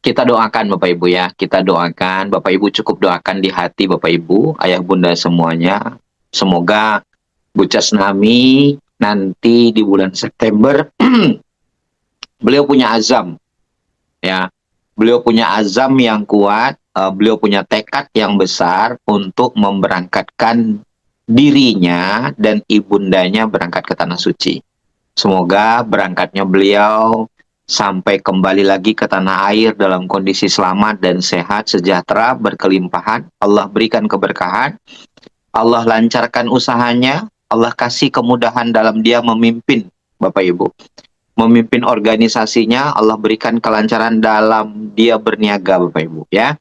Kita doakan Bapak Ibu ya, kita doakan, Bapak Ibu cukup doakan di hati Bapak Ibu, ayah bunda semuanya. Semoga Bu Casnami nanti di bulan September beliau punya azam ya. Beliau punya azam yang kuat, beliau punya tekad yang besar untuk memberangkatkan dirinya dan ibundanya berangkat ke tanah suci. Semoga berangkatnya beliau sampai kembali lagi ke tanah air dalam kondisi selamat dan sehat, sejahtera, berkelimpahan. Allah berikan keberkahan, Allah lancarkan usahanya, Allah kasih kemudahan dalam dia memimpin, Bapak Ibu. Memimpin organisasinya, Allah berikan kelancaran dalam dia berniaga, Bapak Ibu ya.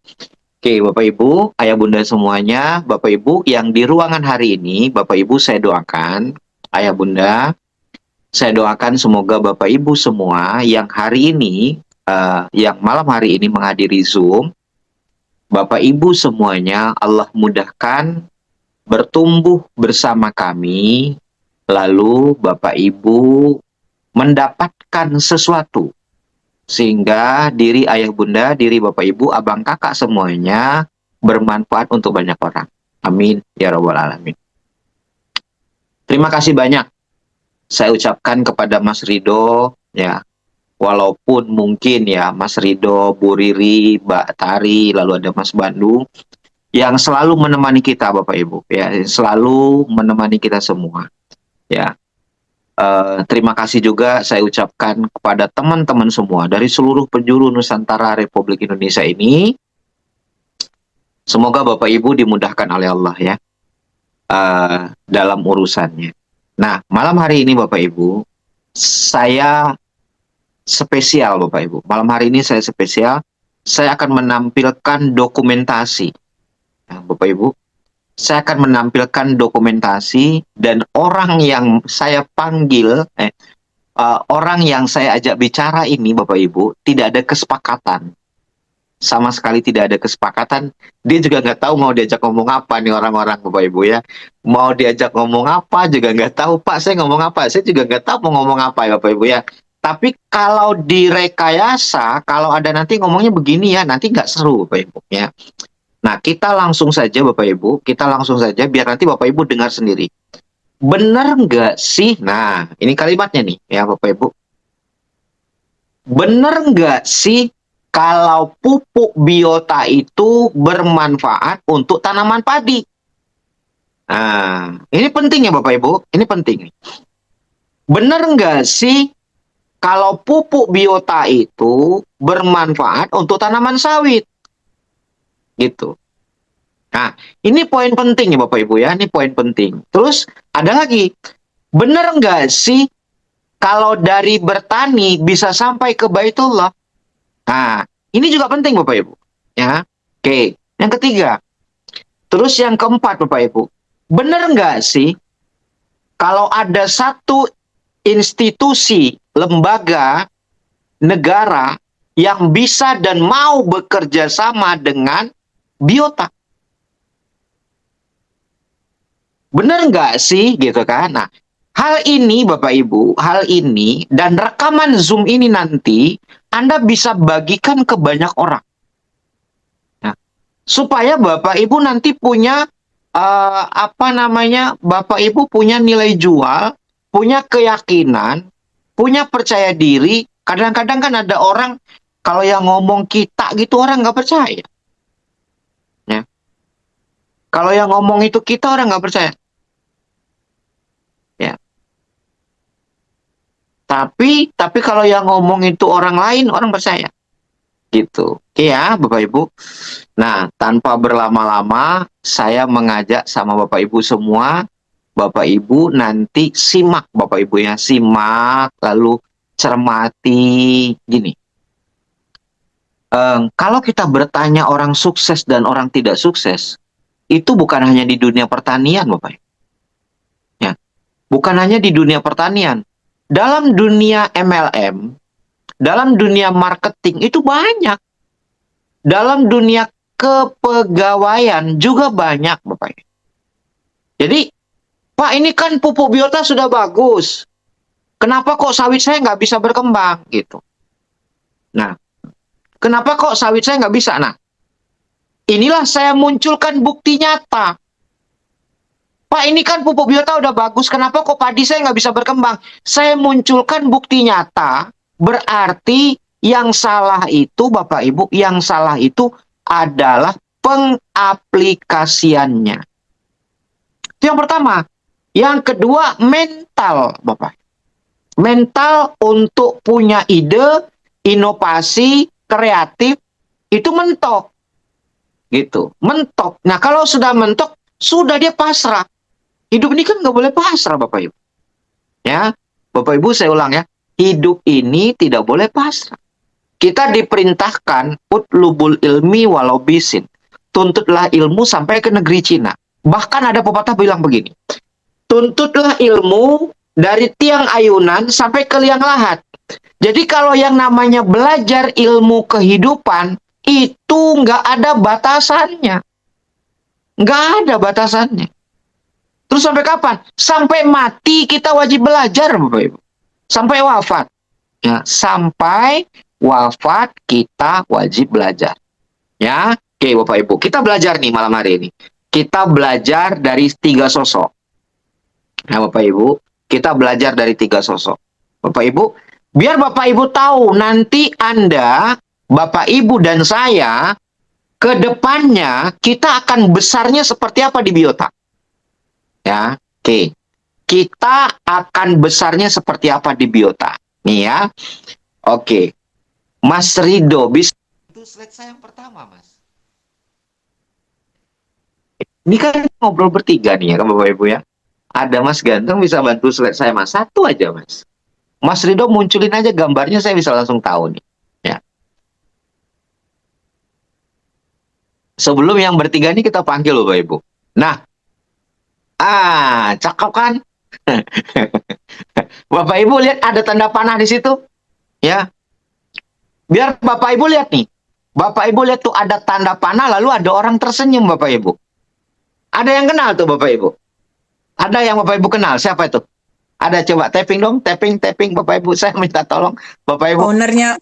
Oke, Bapak Ibu, ayah bunda semuanya, Bapak Ibu yang di ruangan hari ini, Bapak Ibu saya doakan, ayah bunda, saya doakan semoga Bapak Ibu semua yang hari ini, yang malam hari ini menghadiri Zoom, Bapak Ibu semuanya Allah mudahkan bertumbuh bersama kami, lalu Bapak Ibu mendapatkan sesuatu, sehingga diri ayah bunda, diri Bapak Ibu, abang kakak semuanya bermanfaat untuk banyak orang. Amin ya rabbal alamin. Terima kasih banyak saya ucapkan kepada Mas Rido ya, walaupun mungkin ya Mas Rido, Bu Riri, Mbak Tari, lalu ada Mas Bandung yang selalu menemani kita Bapak Ibu ya, selalu menemani kita semua ya. Terima kasih juga saya ucapkan kepada teman-teman semua dari seluruh penjuru Nusantara Republik Indonesia ini. Semoga Bapak Ibu dimudahkan oleh Allah ya dalam urusannya. Nah, malam hari ini Bapak Ibu, saya spesial Bapak Ibu. Malam hari ini saya spesial, saya akan menampilkan dokumentasi. Nah, Bapak Ibu, saya akan menampilkan dokumentasi dan orang yang saya panggil, orang yang saya ajak bicara ini Bapak Ibu, tidak ada kesepakatan. Sama sekali tidak ada kesepakatan. Dia juga nggak tahu mau diajak ngomong apa nih orang-orang Bapak Ibu ya. Mau diajak ngomong apa juga nggak tahu. Pak, saya ngomong apa? Saya juga nggak tahu mau ngomong apa ya Bapak Ibu ya. Tapi kalau direkayasa, kalau ada nanti ngomongnya begini ya, nanti nggak seru Bapak Ibu ya. Nah, kita langsung saja Bapak Ibu, kita langsung saja biar nanti Bapak Ibu dengar sendiri. Benar nggak sih? Nah, ini kalimatnya nih ya Bapak Ibu. Benar nggak sih kalau pupuk biota itu bermanfaat untuk tanaman padi? Nah, ini penting ya Bapak Ibu, ini penting. Benar nggak sih kalau pupuk biota itu bermanfaat untuk tanaman sawit? Gitu. Nah, ini poin penting ya Bapak Ibu ya, ini poin penting. Terus ada lagi, benar nggak sih kalau dari bertani bisa sampai ke Baitullah? Nah, ini juga penting Bapak Ibu. Ya, oke. Yang ketiga, terus yang keempat Bapak Ibu, benar nggak sih kalau ada satu institusi, lembaga, negara yang bisa dan mau bekerja sama dengan biota? Benar nggak sih gitu kan? Nah, hal ini Bapak Ibu, hal ini dan rekaman Zoom ini nanti Anda bisa bagikan ke banyak orang. Nah, supaya Bapak Ibu nanti punya apa namanya? Bapak Ibu punya nilai jual, punya keyakinan, punya percaya diri. Kadang-kadang kan ada orang kalau yang ngomong kita gitu orang nggak percaya. Ya. Kalau yang ngomong itu kita orang nggak percaya. Ya. Tapi kalau yang ngomong itu orang lain, orang percaya. Gitu. Oke ya, Bapak Ibu. Nah, tanpa berlama-lama, saya mengajak sama Bapak Ibu semua, Bapak Ibu nanti simak, Bapak Ibu ya, simak, lalu cermati, gini. Kalau kita bertanya orang sukses dan orang tidak sukses, itu bukan hanya di dunia pertanian, Bapak Ibu. Ya, bukan hanya di dunia pertanian. Dalam dunia MLM, dalam dunia marketing itu banyak. Dalam dunia kepegawaian juga banyak, Bapak. Jadi, Pak, ini kan pupuk biota sudah bagus. Kenapa kok sawit saya nggak bisa berkembang? Gitu. Nah, Kenapa kok sawit saya nggak bisa? Nah, inilah saya munculkan bukti nyata. Pak, ini kan pupuk biota udah bagus, kenapa kok padi saya nggak bisa berkembang? Saya munculkan bukti nyata, berarti yang salah itu, Bapak Ibu, yang salah itu adalah pengaplikasiannya. Itu yang pertama. Yang kedua, mental, Bapak. Mental untuk punya ide, inovasi, kreatif, itu mentok. Gitu, mentok. Nah, kalau sudah mentok, sudah dia pasrah. Hidup ini kan nggak boleh pasrah, Bapak Ibu. Ya, Bapak Ibu saya ulang ya. Hidup ini tidak boleh pasrah. Kita diperintahkan utlubul ilmi walau bisin. Tuntutlah ilmu sampai ke negeri Cina. Bahkan ada pepatah bilang begini. Tuntutlah ilmu dari tiang ayunan sampai ke liang lahat. Jadi kalau yang namanya belajar ilmu kehidupan, itu nggak ada batasannya. Nggak ada batasannya. Terus sampai kapan? Sampai mati kita wajib belajar, Bapak Ibu. Sampai wafat. Ya, sampai wafat kita wajib belajar. Ya, oke Bapak Ibu. Kita belajar nih malam hari ini. Kita belajar dari 3 sosok. Nah, Bapak Ibu, kita belajar dari 3 sosok. Bapak Ibu, biar Bapak Ibu tahu nanti Anda, Bapak Ibu dan saya, ke depannya kita akan besarnya seperti apa di biota. Ya, oke. Kita akan besarnya seperti apa di biota. Nih ya. Oke. Mas Rido, bisa itu slide saya yang pertama, Mas. Ini kan ngobrol bertiga nih ya, kan Bapak Ibu ya. Ada Mas Ganteng bisa bantu slide saya, Mas. Satu aja, Mas. Mas Rido munculin aja gambarnya, saya bisa langsung tahu nih. Ya. Sebelum yang bertiga ini kita panggil loh, Bapak Ibu. Nah, cakep kan? Bapak Ibu lihat ada tanda panah di situ? Ya. Biar Bapak Ibu lihat nih. Bapak Ibu lihat tuh ada tanda panah lalu ada orang tersenyum, Bapak Ibu. Ada yang kenal tuh Bapak Ibu? Ada yang Bapak Ibu kenal? Siapa itu? Ada, coba tapping dong, tapping Bapak Ibu, saya minta tolong Bapak Ibu.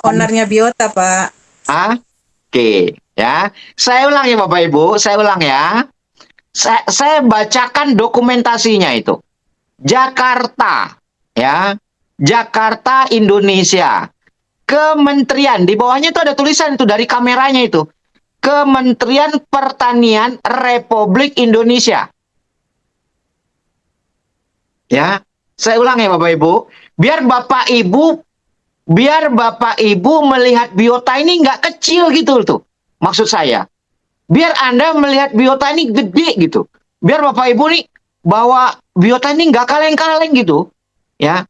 Ownernya Biota, Pak. Oke, ya. Saya ulang ya Bapak Ibu, saya ulang ya. Saya bacakan dokumentasinya itu. Jakarta, ya. Jakarta, Indonesia. Kementerian, di bawahnya itu ada tulisan itu dari kameranya itu. Kementerian Pertanian Republik Indonesia. Ya, saya ulang ya Bapak Ibu. Biar Bapak Ibu melihat biota ini nggak kecil gitu tuh. Maksud saya. Biar Anda melihat biota ini gede gitu. Biar Bapak Ibu nih bahwa biota ini nggak kaleng-kaleng gitu. Ya.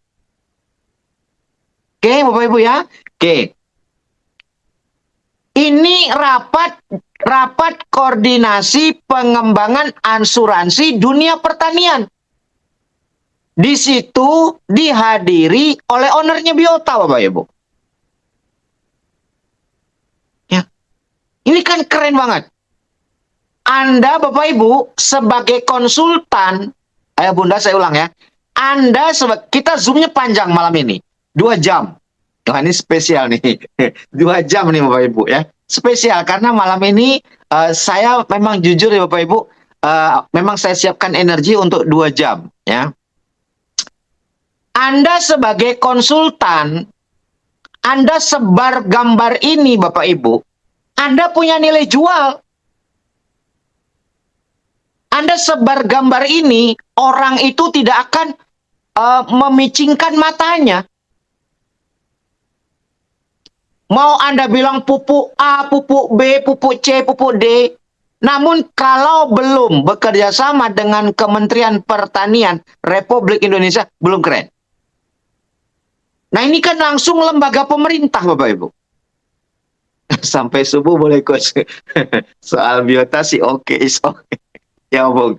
Oke, Bapak Ibu ya. Oke. Ini rapat koordinasi pengembangan asuransi dunia pertanian. Di situ dihadiri oleh ownernya Biota, Bapak Ibu. Ya. Ini kan keren banget. Anda, Bapak Ibu, sebagai konsultan, ayo Bunda saya ulang ya. Kita zoomnya panjang malam ini. 2 jam. Wah, ini spesial nih. 2 jam nih Bapak Ibu ya. Spesial karena malam ini saya memang jujur ya Bapak Ibu, memang saya siapkan energi untuk 2 jam ya. Anda sebagai konsultan, Anda sebar gambar ini Bapak Ibu, Anda punya nilai jual. Anda sebar gambar ini, orang itu tidak akan memicingkan matanya. Mau Anda bilang pupuk A, pupuk B, pupuk C, pupuk D. Namun kalau belum bekerja sama dengan Kementerian Pertanian Republik Indonesia, belum keren. Nah ini kan langsung lembaga pemerintah Bapak Ibu. Sampai subuh boleh coach. Soal biota sih oke. Ya Bung.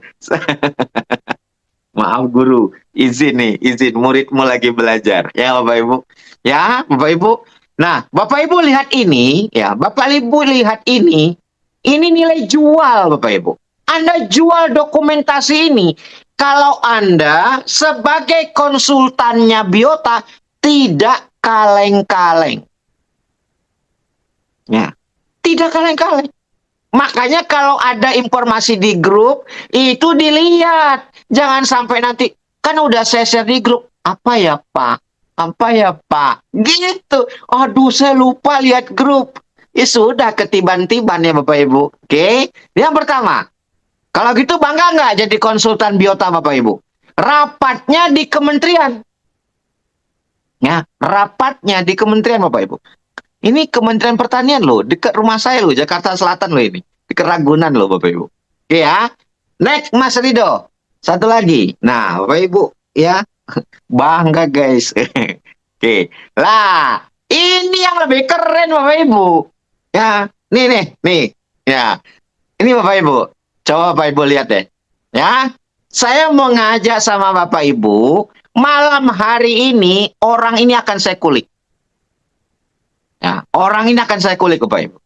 Maaf guru, izin muridmu lagi belajar. Ya Bapak Ibu. Ya Bapak Ibu. Nah, Bapak Ibu lihat ini, ya, Bapak Ibu lihat ini nilai jual Bapak Ibu. Anda jual dokumentasi ini, kalau Anda sebagai konsultannya Biota tidak kaleng-kaleng. Ya, tidak kaleng-kaleng. Makanya kalau ada informasi di grup, itu dilihat. Jangan sampai nanti, kan udah saya share di grup. Apa ya Pak? Apa ya Pak? Gitu. Aduh, saya lupa lihat grup. Ya sudah, ketiban-tiban ya Bapak Ibu. Oke. Yang pertama, kalau gitu bangga nggak jadi konsultan biota Bapak Ibu? Rapatnya di kementerian. Ya, rapatnya di kementerian Bapak Ibu. Ini Kementerian Pertanian loh, dekat rumah saya loh, Jakarta Selatan loh ini. Dekat Ragunan loh Bapak Ibu. Oke ya. Next Mas Rido. Satu lagi. Nah, Bapak Ibu ya, bangga guys. Oke. Lah, ini yang lebih keren Bapak Ibu. Ya, nih. Ya. Ini Bapak Ibu. Coba Bapak Ibu lihat deh. Ya. Saya mau ngajak sama Bapak Ibu, malam hari ini orang ini akan saya kulik. Ya, orang ini akan saya kulik Bapak Ibu.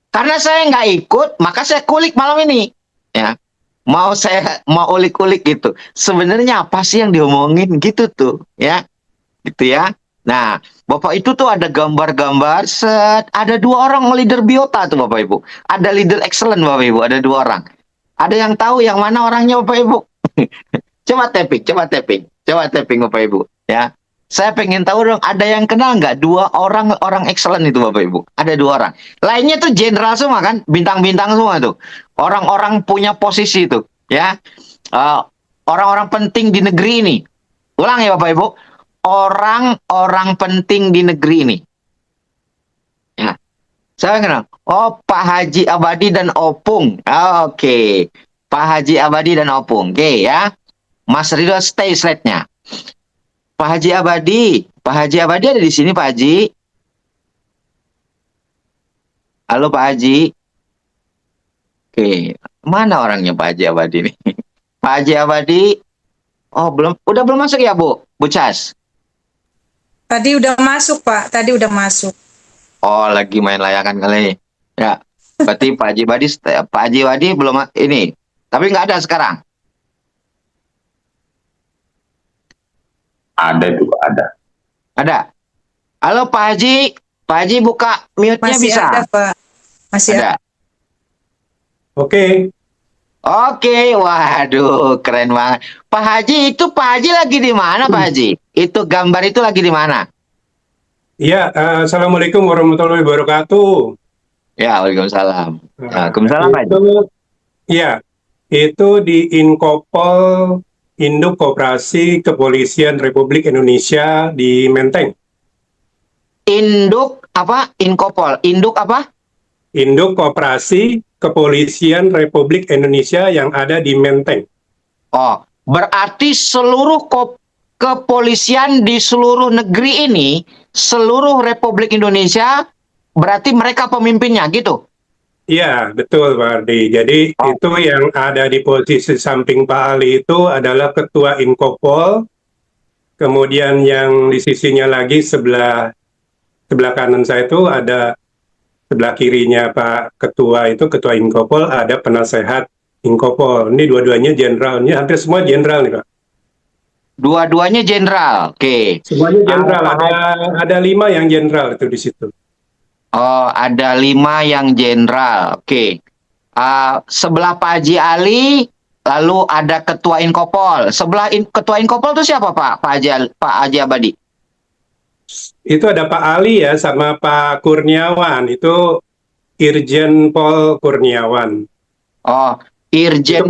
Karena saya nggak ikut, maka saya kulik malam ini. Ya, mau ulik-ulik gitu. Sebenarnya apa sih yang diomongin gitu tuh, ya, gitu ya. Nah, Bapak itu tuh ada gambar-gambar set, ada 2 orang leader biota tuh Bapak Ibu. Ada leader excellent Bapak Ibu, ada 2 orang. Ada yang tahu yang mana orangnya Bapak Ibu? coba tapping Bapak Ibu, ya. Saya pengen tahu dong, ada yang kenal nggak 2 orang excellent itu Bapak Ibu? Ada 2 orang. Lainnya tuh jenderal semua kan, bintang-bintang semua tuh. Orang-orang punya posisi itu, ya. Orang-orang penting di negeri ini. Ulang ya Bapak Ibu. Orang-orang penting di negeri ini. Ya. Saya kenal. Oh, Pak Haji Abadi dan Opung. Oke. Pak Haji Abadi dan Opung. Oke ya. Mas Ridho stay slide-nya. Pak Haji Abadi ada di sini Pak Haji. Halo Pak Haji. Oke, mana orangnya Pak Haji Abadi nih? Pak Haji Abadi, oh udah belum masuk ya Bu Cas? Tadi udah masuk, Pak. Tadi udah masuk. Oh lagi main layangan kali. Ya, berarti Pak Haji Abadi belum ini, tapi nggak ada sekarang. Ada juga ada. Ada. Halo Pak Haji buka mute-nya Masih bisa? ada, Pak. Masih ada. Ada. Oke. Oke, waduh, keren banget. Pak Haji lagi di mana Pak Haji? Itu gambar itu lagi di mana? Iya, Assalamualaikum warahmatullahi wabarakatuh. Ya, Waalaikumsalam. Waalaikumsalam Pak Haji. Iya, itu di Inkopol Induk Koperasi Kepolisian Republik Indonesia di Menteng. Induk apa? Inkopol. Induk apa? Induk Koperasi Kepolisian Republik Indonesia yang ada di Menteng. Oh, berarti seluruh kepolisian di seluruh negeri ini, seluruh Republik Indonesia, berarti mereka pemimpinnya gitu? Iya, betul Pak Ardi. Jadi itu yang ada di posisi samping Pak Ali itu adalah Ketua Inkopol, kemudian yang di sisinya lagi sebelah kanan saya itu ada sebelah kirinya Pak Ketua itu Ketua Inkopol, ada penasehat Inkopol. Ini dua-duanya jenderal, ini hampir semua jenderal nih Pak. Dua-duanya jenderal, oke. Semuanya jenderal, ada 5 yang jenderal itu di situ. Oh, ada 5 yang jenderal, oke. Sebelah Pak Haji Ali, lalu ada Ketua Inkopol. Sebelah Ketua Inkopol itu siapa Pak? Pak Haji Abadi. Itu ada Pak Ali ya sama Pak Kurniawan, itu Irjen Pol Kurniawan. Oh, Irjen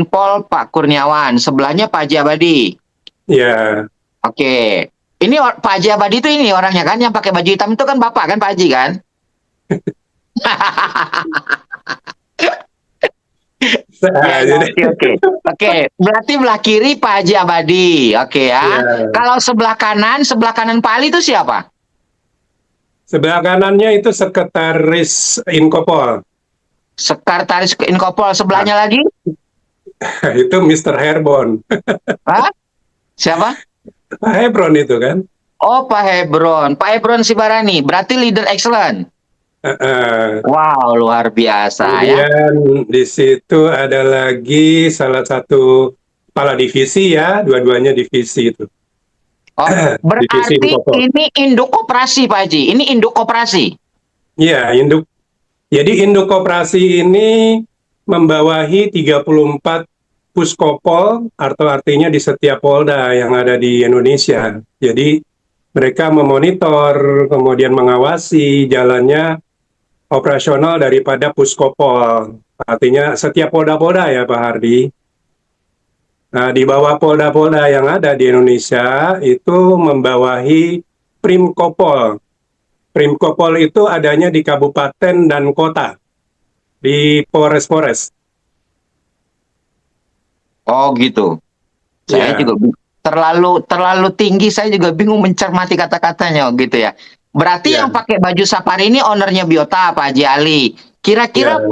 Pol Pak Kurniawan. Sebelahnya Pak Haji Abadi. Ya. Oke. Ini Pak Haji Abadi itu ini orangnya kan yang pakai baju hitam itu kan Bapak kan Pak Haji kan? Oke. Berarti belah kiri Pak Haji Abadi. Oke ya. Kalau sebelah kanan Pak Ali itu siapa? Sebelah kanannya itu Sekretaris Inkopol. Sekretaris Inkopol. Sebelahnya lagi? Itu Mr. Herbon. Hah? Siapa? Pak Hebron itu kan. Oh, Pak Hebron. Pak Hebron Sibarani. Berarti leader excellent. Wow, luar biasa ya. Kemudian di situ ada lagi salah satu kepala divisi ya, dua-duanya divisi itu. Oh, divisi berarti Inkopol. ini induk koperasi Pak Haji. Ini induk koperasi. Iya, jadi induk koperasi ini membawahi 34 puskopol, atau artinya di setiap polda yang ada di Indonesia. Jadi mereka memonitor, kemudian mengawasi jalannya operasional daripada puskopol. Artinya setiap polda-polda ya Pak Hardi. Nah, di bawah polda-polda yang ada di Indonesia itu membawahi Primkopol. Primkopol itu adanya di kabupaten dan kota, di Polres-Polres. Oh gitu. Saya Ya, juga terlalu tinggi. Saya juga bingung mencermati kata-katanya gitu ya. Berarti ya, yang pakai baju safari ini ownernya Biota, Pak Haji Ali. Kira-kira ya.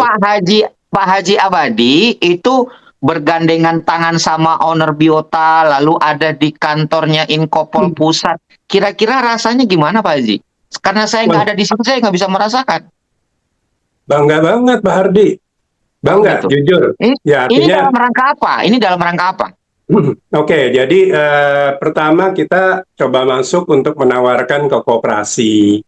Pak Haji Abadi itu bergandengan tangan sama owner Biota, lalu ada di kantornya Inkopol Pusat. Kira-kira rasanya gimana Pak Haji? Karena saya nggak Wah, ada di situ, saya nggak bisa merasakan. bangga banget Pak Hardi. Oh Bangga, gitu. jujur. Ya, Ini artinya, dalam rangka apa? Ini dalam rangka apa? oke, jadi pertama kita coba masuk untuk menawarkan ke koperasi.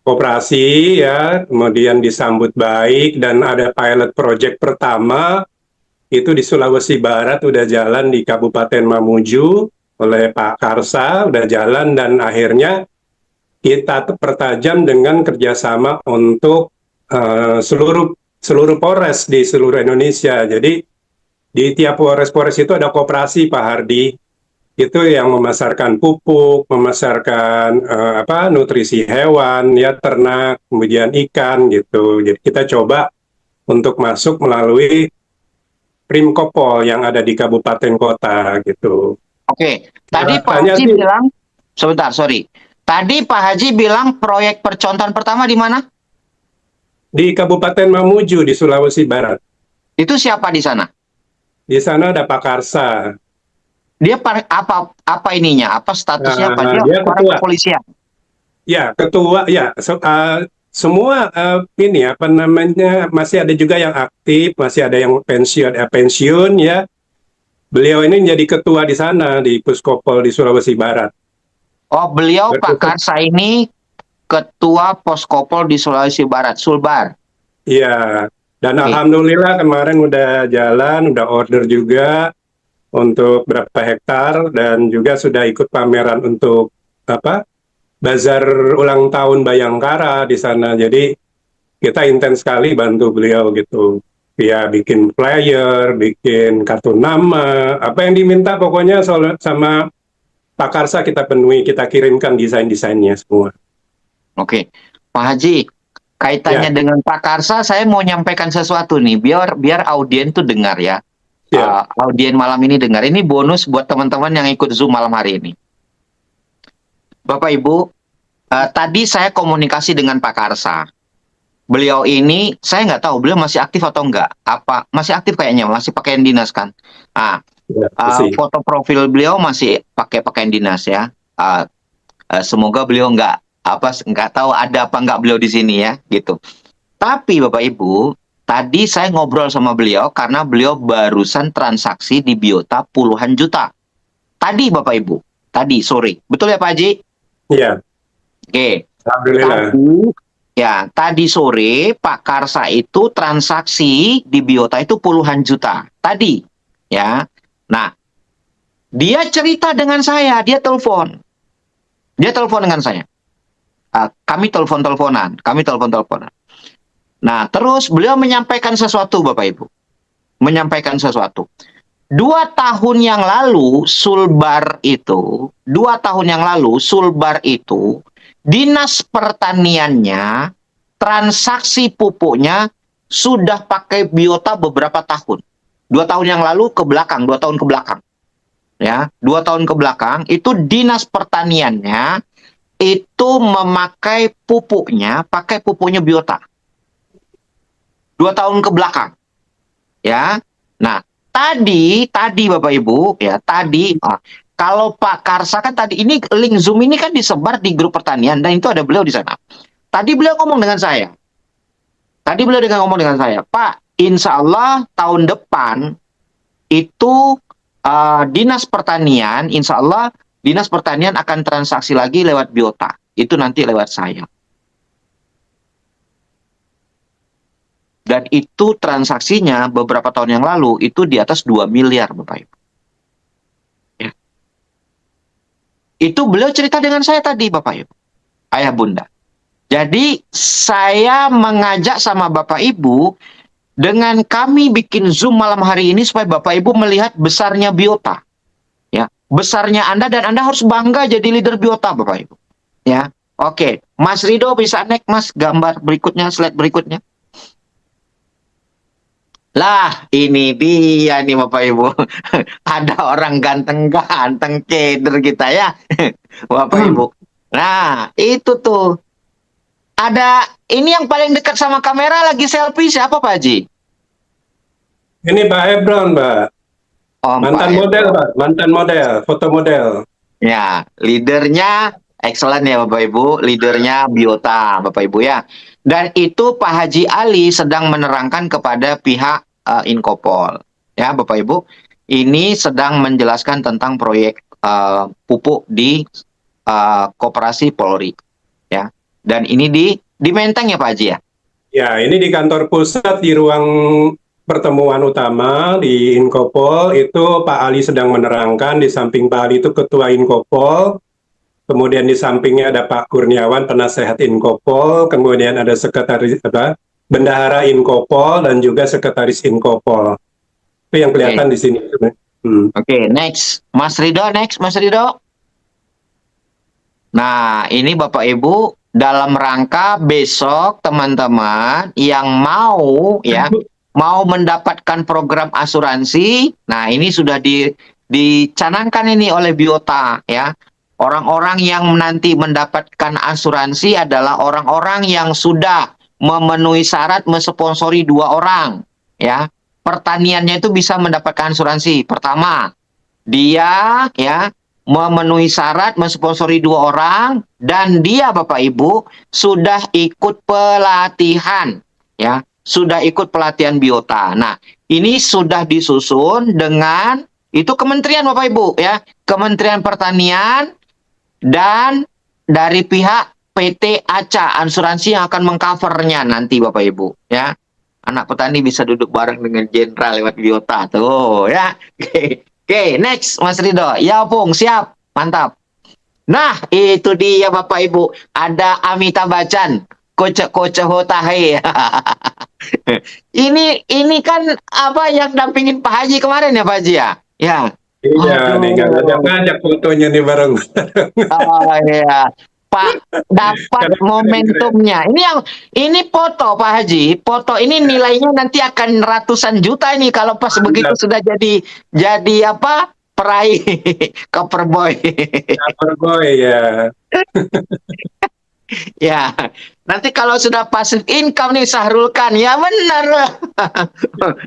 Koperasi ya, kemudian disambut baik dan ada pilot project pertama itu di Sulawesi Barat udah jalan di Kabupaten Mamuju oleh Pak Karsa, udah jalan dan akhirnya kita pertajam dengan kerjasama untuk seluruh seluruh Polres di seluruh Indonesia. Jadi di tiap Polres-Polres itu ada koperasi Pak Hardi, itu yang memasarkan pupuk, memasarkan nutrisi hewan, ya ternak, kemudian ikan gitu. Jadi kita coba untuk masuk melalui Primkopol yang ada di kabupaten kota gitu. Oke, tadi Pak Rasanya Haji sih bilang, sebentar, sorry. Tadi Pak Haji bilang proyek percontohan pertama di mana? di Kabupaten Mamuju di Sulawesi Barat. Itu siapa di sana? Di sana ada Pak Karsa. Dia apa ininya? Apa statusnya? Apa dia Dia orang ketua. kepolisian? Ya, ketua ya. Semua ini apa namanya masih ada juga yang aktif, masih ada yang pensiun ya. Beliau ini menjadi ketua di sana di Puskopol di Sulawesi Barat. Oh, beliau Pak Bertugas. Karsa ini ketua Poskopol di Sulawesi Barat, Sulbar. Iya. Dan Oke. alhamdulillah kemarin udah jalan, udah order juga untuk berapa hektar dan juga sudah ikut pameran untuk apa? Bazar ulang tahun Bayangkara di sana. Jadi kita intens sekali bantu beliau gitu. Ya bikin flyer, bikin kartu nama, apa yang diminta pokoknya sama Pak Karsa kita penuhi, kita kirimkan desain-desainnya semua. Oke. Pak Haji, kaitannya Ya, dengan Pak Karsa, saya mau nyampaikan sesuatu nih, biar audien tuh dengar ya. ya, Audien malam ini dengar. Ini bonus buat teman-teman yang ikut Zoom malam hari ini. Bapak Ibu, tadi saya komunikasi dengan Pak Karsa. Beliau ini, saya nggak tahu, beliau masih aktif atau enggak. Apa masih aktif kayaknya, masih pakaian dinas kan? Ah, ya, masih. foto profil beliau masih pakai pakaian dinas ya. Semoga beliau nggak tahu ada apa nggak beliau di sini ya, gitu. Tapi Bapak Ibu, tadi saya ngobrol sama beliau karena beliau barusan transaksi di Biota puluhan juta. Tadi Bapak Ibu, tadi sore, betul ya Pak Haji? Iya, Oke. alhamdulillah. Tadi sore Pak Karsa itu transaksi di Biota itu puluhan juta. Tadi, ya. Nah, dia cerita dengan saya, dia telepon. Dia telepon dengan saya. Kami telepon-teleponan. Nah, terus beliau menyampaikan sesuatu, Bapak Ibu. Menyampaikan sesuatu. 2 tahun yang lalu, Sulbar itu, Dinas Pertaniannya, transaksi pupuknya sudah pakai Biota beberapa tahun. 2 tahun yang lalu ke belakang, 2 tahun ke belakang. Ya, 2 tahun ke belakang, itu Dinas Pertaniannya itu memakai pupuknya Biota. 2 tahun ke belakang. Ya. Nah, tadi Bapak Ibu, ya, kalau Pak Karsa kan tadi ini link Zoom ini kan disebar di grup pertanian dan itu ada beliau di sana. Tadi beliau ngomong dengan saya. Pak, insya Allah tahun depan itu Dinas Pertanian insya Allah Dinas Pertanian akan transaksi lagi lewat biota. Itu nanti lewat saya. Dan itu transaksinya beberapa tahun yang lalu itu di atas 2 miliar, Bapak Ibu. Ya. Itu beliau cerita dengan saya tadi, Bapak Ibu. Ayah Bunda. Jadi saya mengajak sama Bapak Ibu dengan kami bikin Zoom malam hari ini supaya Bapak Ibu melihat besarnya biota. Ya, besarnya Anda dan Anda harus bangga jadi leader biota, Bapak Ibu. Ya. Oke, Mas Rido bisa naik Mas gambar berikutnya, slide berikutnya. Lah, ini dia nih Bapak Ibu. Ada orang ganteng-ganteng keder kita ya, Bapak Ibu. Nah, itu tuh. Ada, ini yang paling dekat sama kamera lagi selfie siapa Pak Haji? Ini Pak Hebron, Pak. Oh, Mantan Pak model, Hebron. Pak. Mantan model, foto model. Ya, leadernya excellent ya Bapak Ibu. Leadernya biota Bapak Ibu ya. Dan itu Pak Haji Ali sedang menerangkan kepada pihak Inkopol. Ya Bapak Ibu. Ini sedang menjelaskan tentang proyek pupuk di Koperasi Polri. Ya. Dan ini di Menteng ya Pak Haji ya? Ya, ini di kantor pusat di ruang pertemuan utama di Inkopol itu Pak Ali sedang menerangkan, di samping Pak Ali itu Ketua Inkopol, kemudian di sampingnya ada Pak Kurniawan, Penasehat Inkopol, kemudian ada Sekretaris Bendahara Inkopol dan juga Sekretaris Inkopol. Itu yang kelihatan di sini. Oke, next. Mas Rido, next Mas Rido. Nah, ini Bapak Ibu dalam rangka besok teman-teman yang mau ya mau mendapatkan program asuransi. Nah, ini sudah dicanangkan ini oleh Biota ya. Orang-orang yang nanti mendapatkan asuransi adalah orang-orang yang sudah memenuhi syarat mensponsori 2 orang ya. Pertaniannya itu bisa mendapatkan asuransi. Pertama, dia ya memenuhi syarat mensponsori 2 orang dan dia Bapak Ibu sudah ikut pelatihan ya, sudah ikut pelatihan biota. Nah, ini sudah disusun dengan itu kementerian Bapak Ibu ya, Kementerian Pertanian dan dari pihak PT ACA asuransi yang akan mengcovernya nanti Bapak Ibu ya. Anak petani bisa duduk bareng dengan jenderal lewat biota tuh ya. Oke, next Mas Rido. Ya, Pung, siap. Mantap. Nah, itu dia Bapak Ibu. Ada Amitabh Bachchan. Koce-koce hotahe. ini kan apa yang dampingin Pak Haji kemarin ya Pak Haji ya? Ya. Iya, nih nggak ada ngajak fotonya nih bareng. Oh iya. Pak dapat Keren. momentumnya. Ini foto Pak Haji. Foto ini nilainya nanti akan ratusan juta ini kalau pas begitu sudah jadi apa? Peraih cover boy. Cover boy ya. Ya. Nanti kalau sudah passive income nih Sahrul Khan, ya benar.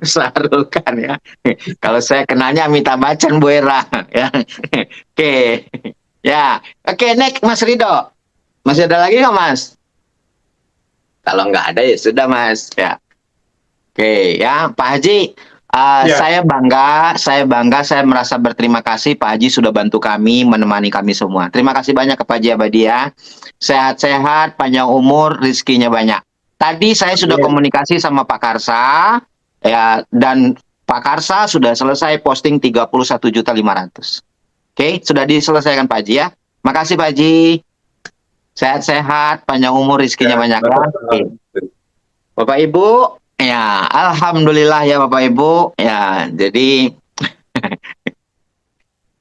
Sahrul Khan ya. Kalau saya kenalnya Amitabh Bachchan Bu Era ya. Oke. Ya. Oke, next Mas Rido. Masih ada lagi nggak Mas? Kalau nggak ada ya sudah Mas ya. Oke ya Pak Haji, Ya. saya bangga, saya merasa berterima kasih Pak Haji sudah bantu kami, menemani kami semua. Terima kasih banyak ke Pak Haji Abadi ya. Sehat-sehat, panjang umur, rezekinya banyak. Tadi saya sudah komunikasi sama Pak Karsa ya, dan Pak Karsa sudah selesai posting 31.500.000. Oke, sudah diselesaikan Pak Haji ya. Makasih Pak Haji. Sehat-sehat, panjang umur, rezekinya banyak ya. Oke. Bapak Ibu, ya alhamdulillah ya Bapak Ibu, ya jadi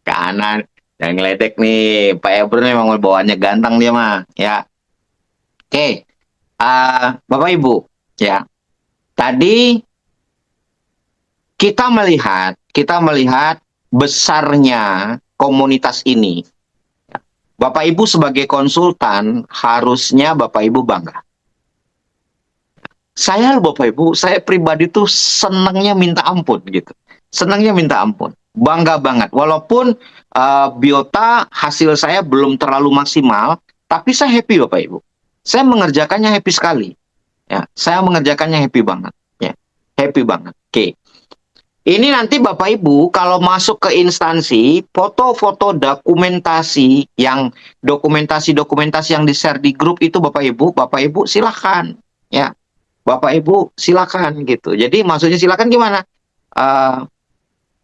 kanan yang ngeledek nih Pak Ebro memang bawaannya ganteng dia mah ya. Oke, Bapak Ibu, ya tadi kita melihat besarnya komunitas ini. Bapak Ibu sebagai konsultan harusnya Bapak Ibu bangga. Saya Bapak Ibu, saya pribadi tuh senangnya minta ampun gitu. Senangnya minta ampun. Bangga banget. Walaupun biota hasil saya belum terlalu maksimal, tapi saya happy Bapak Ibu. Saya mengerjakannya happy sekali. Ya, saya mengerjakannya happy banget. Ya, happy banget. Oke. Ini nanti Bapak Ibu kalau masuk ke instansi, foto-foto dokumentasi yang di-share di grup itu Bapak Ibu silakan ya. Bapak Ibu silakan gitu. Jadi maksudnya silakan gimana? Eh,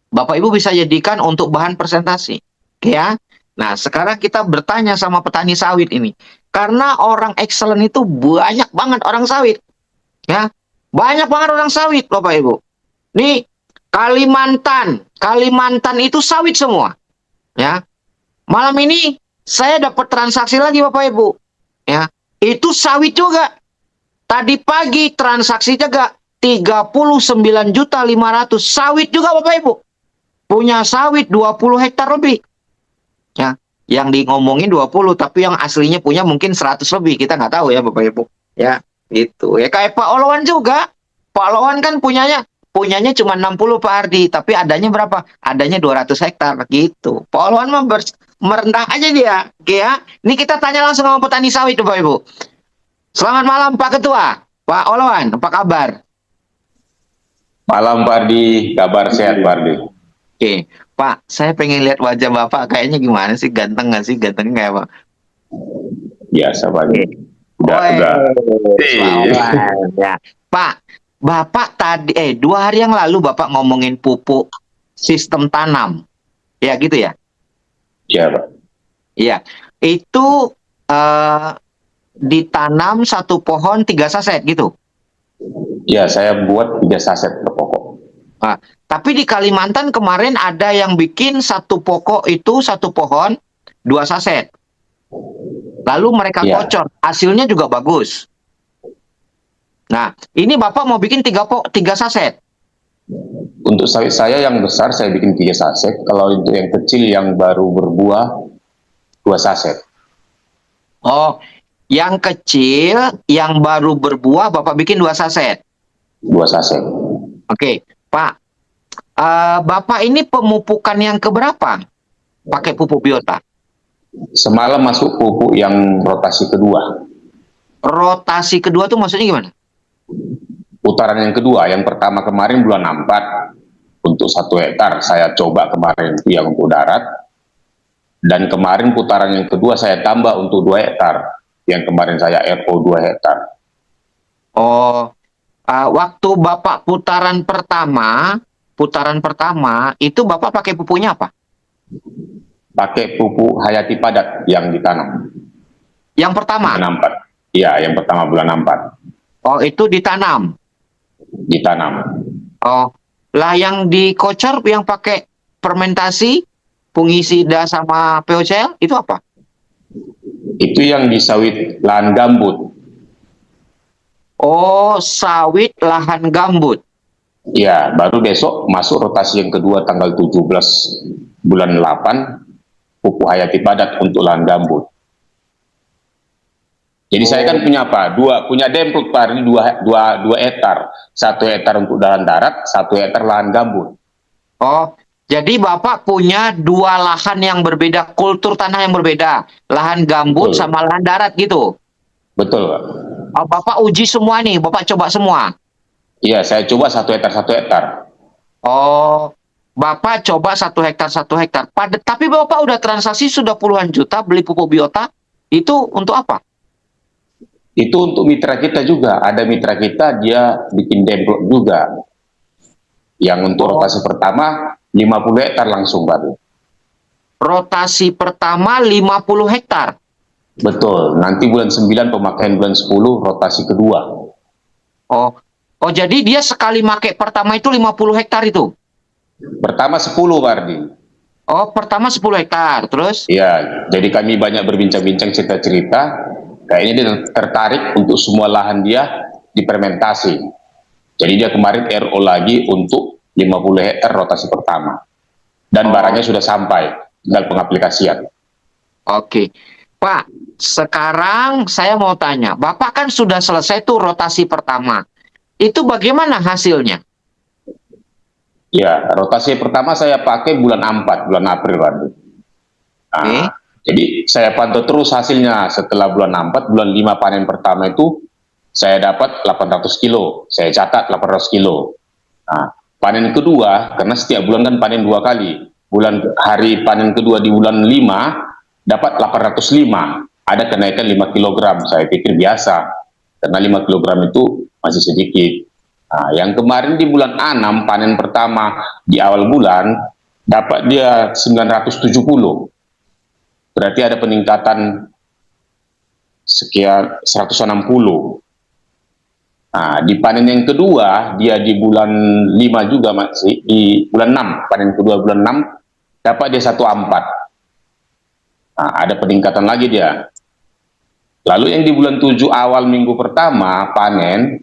Bapak Ibu bisa jadikan untuk bahan presentasi ya. Nah, sekarang kita bertanya sama petani sawit ini. Karena orang excellent itu banyak banget orang sawit ya. Banyak banget orang sawit Bapak Ibu. Nih Kalimantan itu sawit semua. Ya. Malam ini saya dapat transaksi lagi Bapak Ibu. Ya. Itu sawit juga. Tadi pagi transaksi juga 39.500.000 sawit juga Bapak Ibu. Punya sawit 20 hektar lebih. Ya. Yang di ngomongin 20 tapi yang aslinya punya mungkin 100 lebih. Kita nggak tahu ya Bapak Ibu. Ya, gitu. Ya kayak Pak Olowan juga. Pak Olowan kan punyanya cuma 60 Pak Ardi, tapi adanya berapa? Adanya 200 hektar gitu. Pak Olowan mah merendah aja dia, oke ya. Ini kita tanya langsung sama petani sawit Bapak Ibu. Selamat malam Pak Ketua. Pak Olowan, apa kabar? Malam Pak Ardi, kabar sehat Pak Ardi. Oke, Pak, saya pengen lihat wajah Bapak kayaknya gimana sih? Ganteng nggak sih? Ganteng nggak ya Pak? Biasa Pak Ardi. Udah. Ya. Pak, Bapak tadi 2 hari yang lalu Bapak ngomongin pupuk sistem tanam. Ya gitu ya? Iya Pak. Iya. Itu ditanam 1 pohon 3 saset gitu. Iya, saya buat 3 saset per pokok. Nah, tapi di Kalimantan kemarin ada yang bikin 1 pokok itu 1 pohon 2 saset. Lalu mereka Iya. kocor, hasilnya juga bagus. Nah, ini Bapak mau bikin 3 saset. Untuk sawit saya yang besar saya bikin 3 saset. Kalau untuk yang kecil yang baru berbuah 2 saset. Oh, yang kecil yang baru berbuah Bapak bikin 2 saset. 2 saset. Oke, Pak. Bapak ini pemupukan yang keberapa? Pakai pupuk biota. Semalam masuk pupuk yang rotasi kedua. Rotasi kedua tuh maksudnya gimana? Putaran yang kedua, yang pertama kemarin bulan 4 untuk 1 hektar saya coba kemarin itu yang untuk darat. Dan kemarin putaran yang kedua saya tambah untuk 2 hektar. Yang kemarin saya RO 2 hektar. Oh, waktu Bapak putaran pertama itu Bapak pakai pupuknya apa? Pakai pupuk hayati padat yang ditanam. Yang pertama? Bulan 4. Iya, yang pertama bulan 4. Oh, itu ditanam. Ditanam. Oh, lah yang dikocor yang pakai fermentasi, fungisida sama POCL itu apa? Itu yang di sawit lahan gambut. Oh, sawit lahan gambut. Ya, baru besok masuk rotasi yang kedua tanggal 17 bulan 8 pupuk hayati padat untuk lahan gambut. Jadi saya kan punya apa? Punya demplot Pak, ini 2 hektar. 1 hektar untuk lahan darat, 1 hektar lahan gambut. Oh, jadi Bapak punya 2 lahan yang berbeda, kultur tanah yang berbeda. Lahan gambut Betul. sama lahan darat gitu. Betul Pak. Oh, Bapak uji semua nih, Bapak coba semua. Iya, saya coba 1 hektar 1 hektar. Oh, Bapak coba 1 hektar 1 hektar. Tapi Bapak udah transaksi sudah puluhan juta beli pupuk biota. Itu untuk apa? Itu untuk mitra kita juga. Ada mitra kita dia bikin demplot juga. Yang untuk rotasi pertama 50 hektar langsung Pak. Rotasi pertama 50 hektar. Betul. Nanti bulan 9 pemakaian bulan 10 rotasi kedua. Oh, jadi dia sekali pakai pertama itu 50 hektar itu? Pertama 10 Pak Ardi. Oh, pertama 10 hektar, terus? Ya, jadi kami banyak berbincang-bincang cerita-cerita. Kayaknya dia tertarik untuk semua lahan dia dipermentasi. Jadi dia kemarin RO lagi untuk 50 hektar rotasi pertama. Dan barangnya sudah sampai, tinggal pengaplikasian. Oke. Pak, sekarang saya mau tanya. Bapak kan sudah selesai tuh rotasi pertama. Itu bagaimana hasilnya? Ya, rotasi pertama saya pakai bulan 4, bulan April. Nah, jadi saya pantau terus hasilnya setelah bulan 4, bulan 5 panen pertama itu saya dapat 800 kilo. Saya catat 800 kilo. Nah, panen kedua, karena setiap bulan kan panen 2 kali. Hari panen kedua di bulan 5 dapat 805, ada kenaikan 5 kg. Saya pikir biasa, karena 5 kg itu masih sedikit. Nah, yang kemarin di bulan 6 panen pertama di awal bulan dapat dia 970. Berarti ada peningkatan sekian 160. Nah, di panen yang kedua, dia di bulan 5 juga masih, di bulan 6, panen kedua bulan 6, dapat dia 14. Nah, ada peningkatan lagi dia. Lalu yang di bulan 7 awal minggu pertama panen,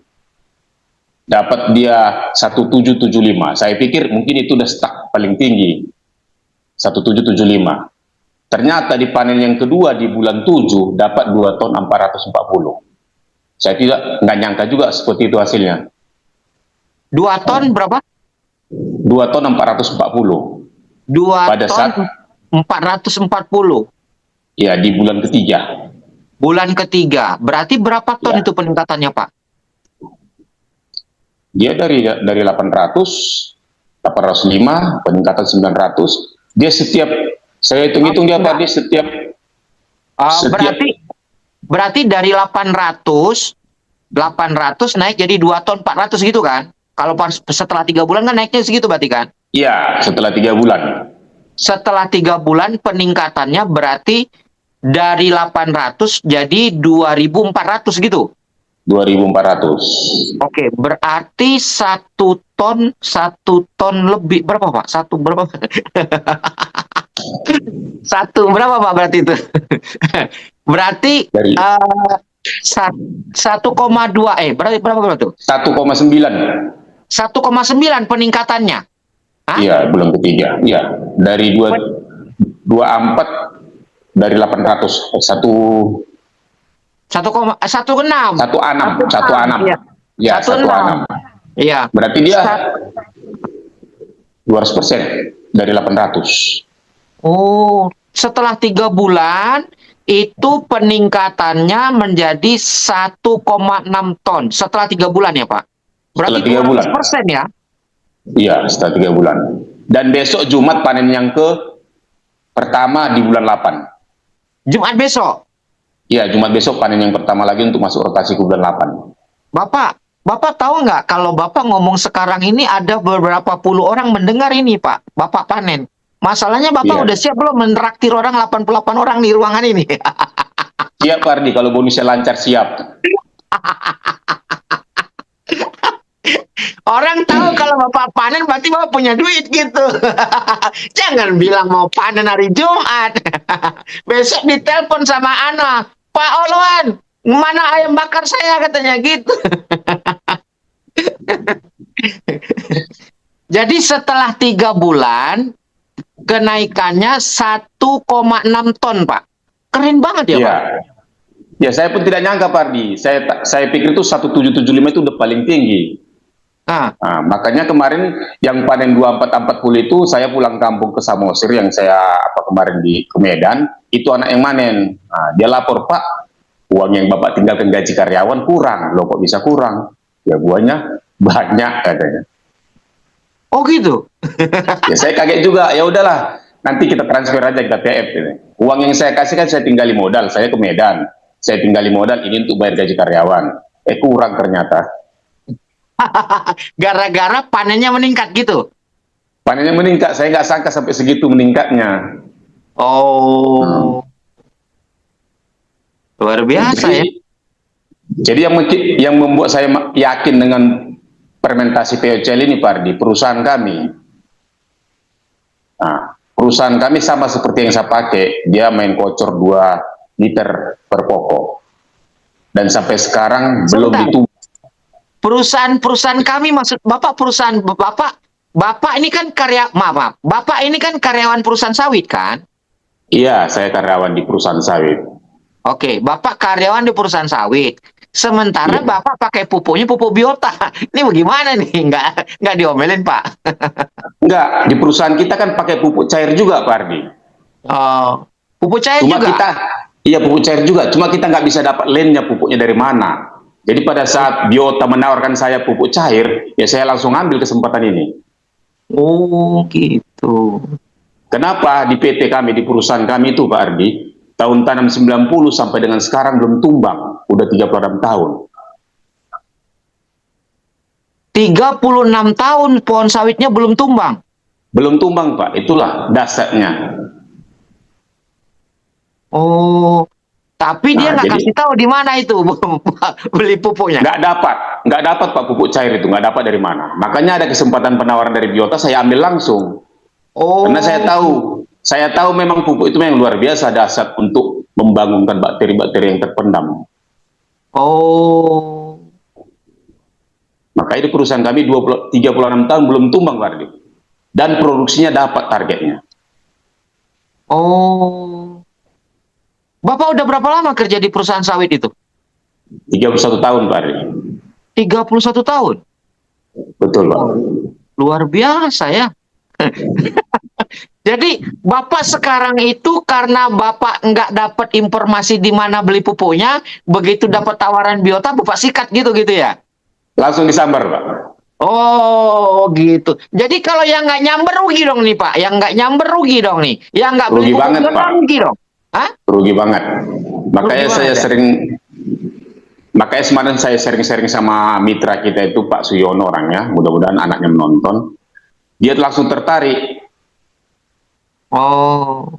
dapat dia 1775. Saya pikir mungkin itu udah stuck paling tinggi, 1775. Ternyata di panen yang kedua di bulan 7 dapat 2 ton 440. Saya nggak nyangka juga seperti itu hasilnya. 2 ton berapa? 2 ton 440. 2 Pada ton saat 440. ya di bulan ketiga. Bulan ketiga. Berarti berapa ton Ya. itu peningkatannya, Pak? Dia dari 805 peningkatan 900. Dia setiap, saya hitung-hitung dia Pak, dia setiap Berarti dari 800 naik jadi 2 ton 400 gitu kan? Kalau setelah 3 bulan kan naiknya segitu berarti kan? ya setelah 3 bulan. Setelah 3 bulan peningkatannya berarti dari 800 jadi 2.400 gitu. 2.400. Oke, berarti 1 ton lebih berapa Pak? Berapa? Berapa Pak berarti itu? Berarti Dari 1,2 berapa tuh? 1,9. 1,9 peningkatannya. Hah? Iya, bulan ketiga. Iya, dari 24 dari 800 1,16. 1,6. 1,6. Iya. Ya, 1,6. Iya. Berarti dia 200% dari 800. Oh, setelah 3 bulan itu peningkatannya menjadi 1,6 ton setelah 3 bulan ya Pak? Berarti Setelah 3 bulan. 200% ya? Iya, setelah 3 bulan. Dan besok Jumat panen yang pertama di bulan 8. Jumat besok? Iya, Jumat besok panen yang pertama lagi untuk masuk rotasi ke bulan 8. Bapak tahu nggak kalau Bapak ngomong sekarang ini ada beberapa puluh orang mendengar ini Pak, Bapak panen. Masalahnya Bapak Iya. udah siap belum menraktir orang 88 orang di ruangan ini? Siap, Pak Ardi, kalau bonusnya lancar siap. Orang tahu kalau Bapak panen berarti Bapak punya duit gitu. Jangan bilang mau panen hari Jumat. Besok ditelepon sama Ana, Pak Olwan, mana ayam bakar saya katanya gitu. Jadi setelah 3 bulan kenaikannya 1,6 ton Pak. Keren banget ya Iya. Pak. Ya, saya pun tidak nyangka, Pak Ardi. Saya pikir itu 1775 itu udah paling tinggi. Nah, Nah, makanya kemarin yang panen 2440 itu saya pulang kampung ke Samosir yang saya kemarin ke Medan, itu anak yang manen. Nah, dia lapor, Pak, uang yang Bapak tinggalkan gaji karyawan kurang. Loh, kok bisa kurang? Ya, buahnya banyak katanya. oh gitu. Ya, saya kaget juga. Ya udahlah, nanti kita transfer aja ke TF. Gitu. Uang yang saya kasih kan saya tinggali modal. Saya ke Medan, saya tinggali modal ini untuk bayar gaji karyawan. Kurang ternyata. Gara-gara panennya meningkat gitu. Panennya meningkat, saya nggak sangka sampai segitu meningkatnya. Oh. Luar biasa ya. Jadi yang membuat saya yakin dengan fermentasi POCL ini, Pak Ardi, perusahaan kami. Nah, perusahaan kami sama seperti yang saya pakai, dia main kocor 2 liter per pokok. Dan sampai sekarang belum ditubuh. Perusahaan kami maksud Bapak perusahaan Bapak ini kan Bapak ini kan karyawan perusahaan sawit kan? Iya, saya karyawan di perusahaan sawit. Oke, Bapak karyawan di perusahaan sawit. Sementara Iya. Bapak pakai pupuknya pupuk biota. Ini bagaimana nih? Nggak diomelin, Pak. Enggak, di perusahaan kita kan pakai pupuk cair juga, Pak Ardi. Oh, pupuk cair Cuma juga. iya pupuk cair juga. Cuma kita nggak bisa dapat lane-nya pupuknya dari mana. Jadi pada saat biota menawarkan saya pupuk cair, ya saya langsung ambil kesempatan ini. Oh, gitu. Kenapa di PT kami, di perusahaan kami itu Pak Ardi, tahun tanam 90 sampai dengan sekarang belum tumbang, udah 36 tahun. 36 tahun pohon sawitnya belum tumbang. Belum tumbang Pak, itulah dasarnya. Oh, tapi dia Nah, nggak jadi kasih tahu di mana itu beli pupuknya. nggak dapat Pak pupuk cair itu, nggak dapat dari mana. Makanya ada kesempatan penawaran dari Biota, saya ambil langsung. Karena Oh, saya tahu memang pupuk itu memang luar biasa dasar untuk membangunkan bakteri-bakteri yang terpendam. oh, Maka itu perusahaan kami 36 tahun belum tumbang Pak Ardi. Dan produksinya dapat targetnya. oh. Bapak udah berapa lama kerja di perusahaan sawit itu? 31 tahun Pak Ardi. 31 tahun. Betul Pak. Luar biasa ya. Jadi Bapak sekarang itu karena Bapak nggak dapat informasi di mana beli pupuknya, begitu dapat tawaran Biota, Bapak sikat gitu-gitu ya? Langsung disambar Pak. Oh gitu. Jadi kalau yang nggak nyamber rugi dong nih Pak. Yang nggak nyamber rugi dong nih. Yang nggak beli Rugi pupuk banget, Biota Pak. rugi dong. Hah? Rugi banget. Makanya Rugi saya banget, ya? sering, makanya kemarin saya sering-sering sama mitra kita itu Pak Suyono orangnya, mudah-mudahan anaknya menonton. Dia langsung tertarik. Oh.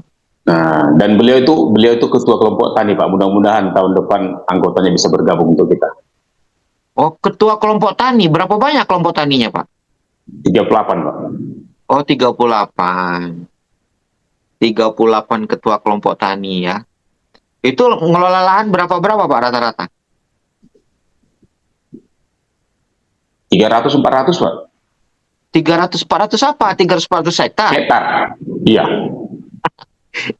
Nah, dan beliau itu ketua kelompok tani Pak. Mudah-mudahan tahun depan anggotanya bisa bergabung untuk kita. Oh, ketua kelompok tani. Berapa banyak kelompok taninya, Pak? 38 Pak. Oh, 38. 38 ketua kelompok tani ya. Itu ngelola lahan berapa-berapa Pak rata-rata? 300-400 Pak. 300-400 apa? 300-400 hektar. Hektar. Iya.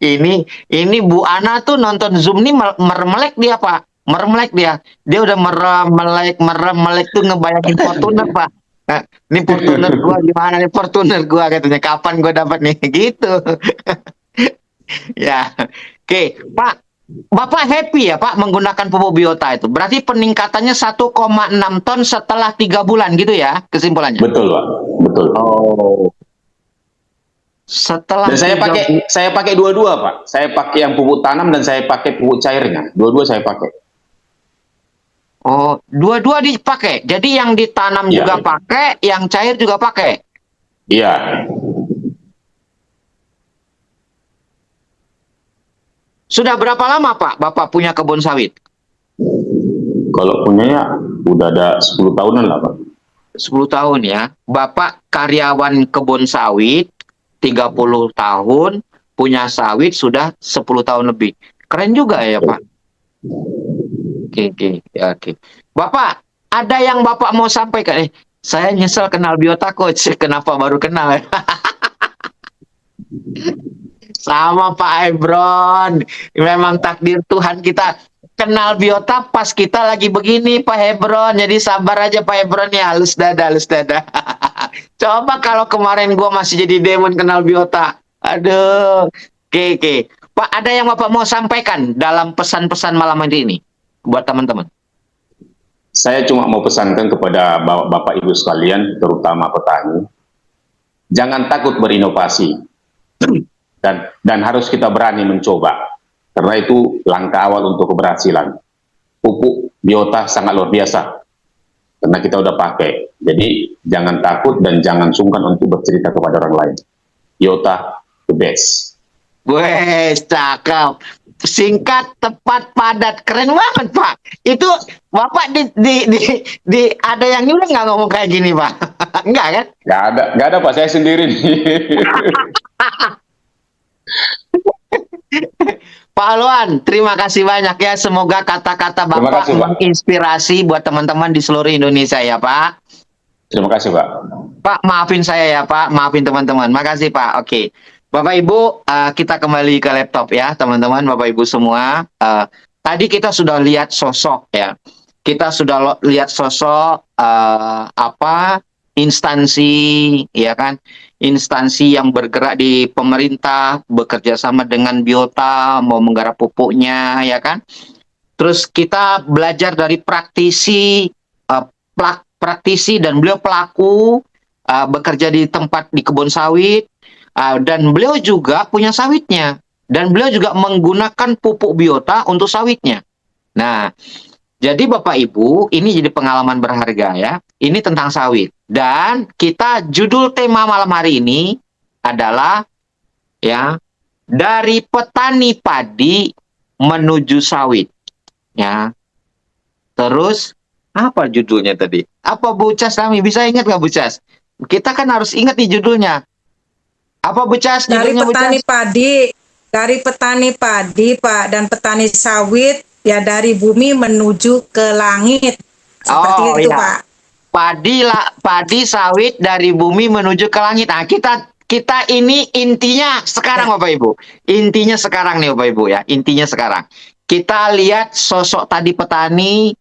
Ini Bu Ana tuh nonton Zoom nih meremelek dia Pak. Meremelek dia. Dia udah meremelek tuh ngebayangin Fortuner Pak. Nah, ini Fortuner gua gimana nih Fortuner gua katanya kapan gua dapat nih gitu. Ya. Oke, Pak. Bapak happy ya Pak menggunakan pupuk Biota itu. Berarti peningkatannya 1,6 ton setelah 3 bulan gitu ya kesimpulannya. Betul Pak. Betul. Oh. Setelah Dan saya pakai dua-dua Pak. Saya pakai yang pupuk tanam dan saya pakai pupuk cairnya. Dua-dua saya pakai. Oh, dua-dua dipakai. Jadi yang ditanam Iya. juga pakai, yang cair juga pakai. Iya. Sudah berapa lama Pak Bapak punya kebun sawit? Kalau punyanya udah ada 10 tahunan lah Pak. 10 tahun ya. Bapak karyawan kebun sawit 30 tahun, punya sawit sudah 10 tahun lebih. Keren juga ya Pak. Oke. Ya, oke. Bapak, ada yang Bapak mau sampaikan? Saya nyesel kenal Biota Coach. Kenapa baru kenal? Sama Pak Hebron. Memang takdir Tuhan kita kenal Biota pas kita lagi begini Pak Hebron. Jadi sabar aja Pak Hebron ya. Halus dada, halus dada. Coba kalau kemarin gua masih jadi demon kenal Biota. Aduh. Oke. Pak, ada yang Bapak mau sampaikan dalam pesan-pesan malam hari ini buat teman-teman? Saya cuma mau pesankan kepada Bapak Ibu sekalian, terutama petani, jangan takut berinovasi dan harus kita berani mencoba, karena itu langkah awal untuk keberhasilan. Pupuk Biota sangat luar biasa, karena kita udah pakai. Jadi jangan takut dan jangan sungkan untuk bercerita kepada orang lain. Biota the best. Wes, cakep. Singkat, tepat, padat, keren banget Pak. Itu Bapak di ada yang nyuruh nggak ngomong kayak gini Pak? Enggak kan? Nggak ada Pak, saya sendiri nih. Pak Alwan, terima kasih banyak ya. Semoga kata-kata Bapak kasih, Pak. menginspirasi buat teman-teman di seluruh Indonesia ya Pak. Terima kasih Pak. Pak, maafin saya ya Pak, maafin teman-teman. Makasih Pak. Oke. Bapak Ibu, kita kembali ke laptop ya, teman-teman, Bapak Ibu semua. Tadi kita sudah lihat sosok ya. Kita sudah lihat sosok instansi ya kan? Instansi yang bergerak di pemerintah, bekerja sama dengan Biota, mau menggarap pupuknya ya kan? Terus kita belajar dari praktisi dan beliau pelaku bekerja di tempat di kebun sawit, dan beliau juga punya sawitnya, dan beliau juga menggunakan pupuk biota untuk sawitnya. Nah, jadi Bapak Ibu, ini jadi pengalaman berharga ya. Ini tentang sawit. Dan kita judul tema malam hari ini adalah ya, dari petani padi menuju sawit. Ya. Terus apa judulnya tadi? Apa Bu Cas kami bisa ingat nggak Bu Cas? Kita kan harus ingat nih judulnya. Apa Bu Cas Dari judulnya Bu petani Cas? petani padi Pak, dan petani sawit ya, dari bumi menuju ke langit. Seperti Oh itu iya. Pak. Padi sawit dari bumi menuju ke langit. Nah, kita ini intinya sekarang Bapak Ibu. Intinya sekarang nih Bapak Ibu ya. Intinya sekarang. Kita lihat sosok tadi petani,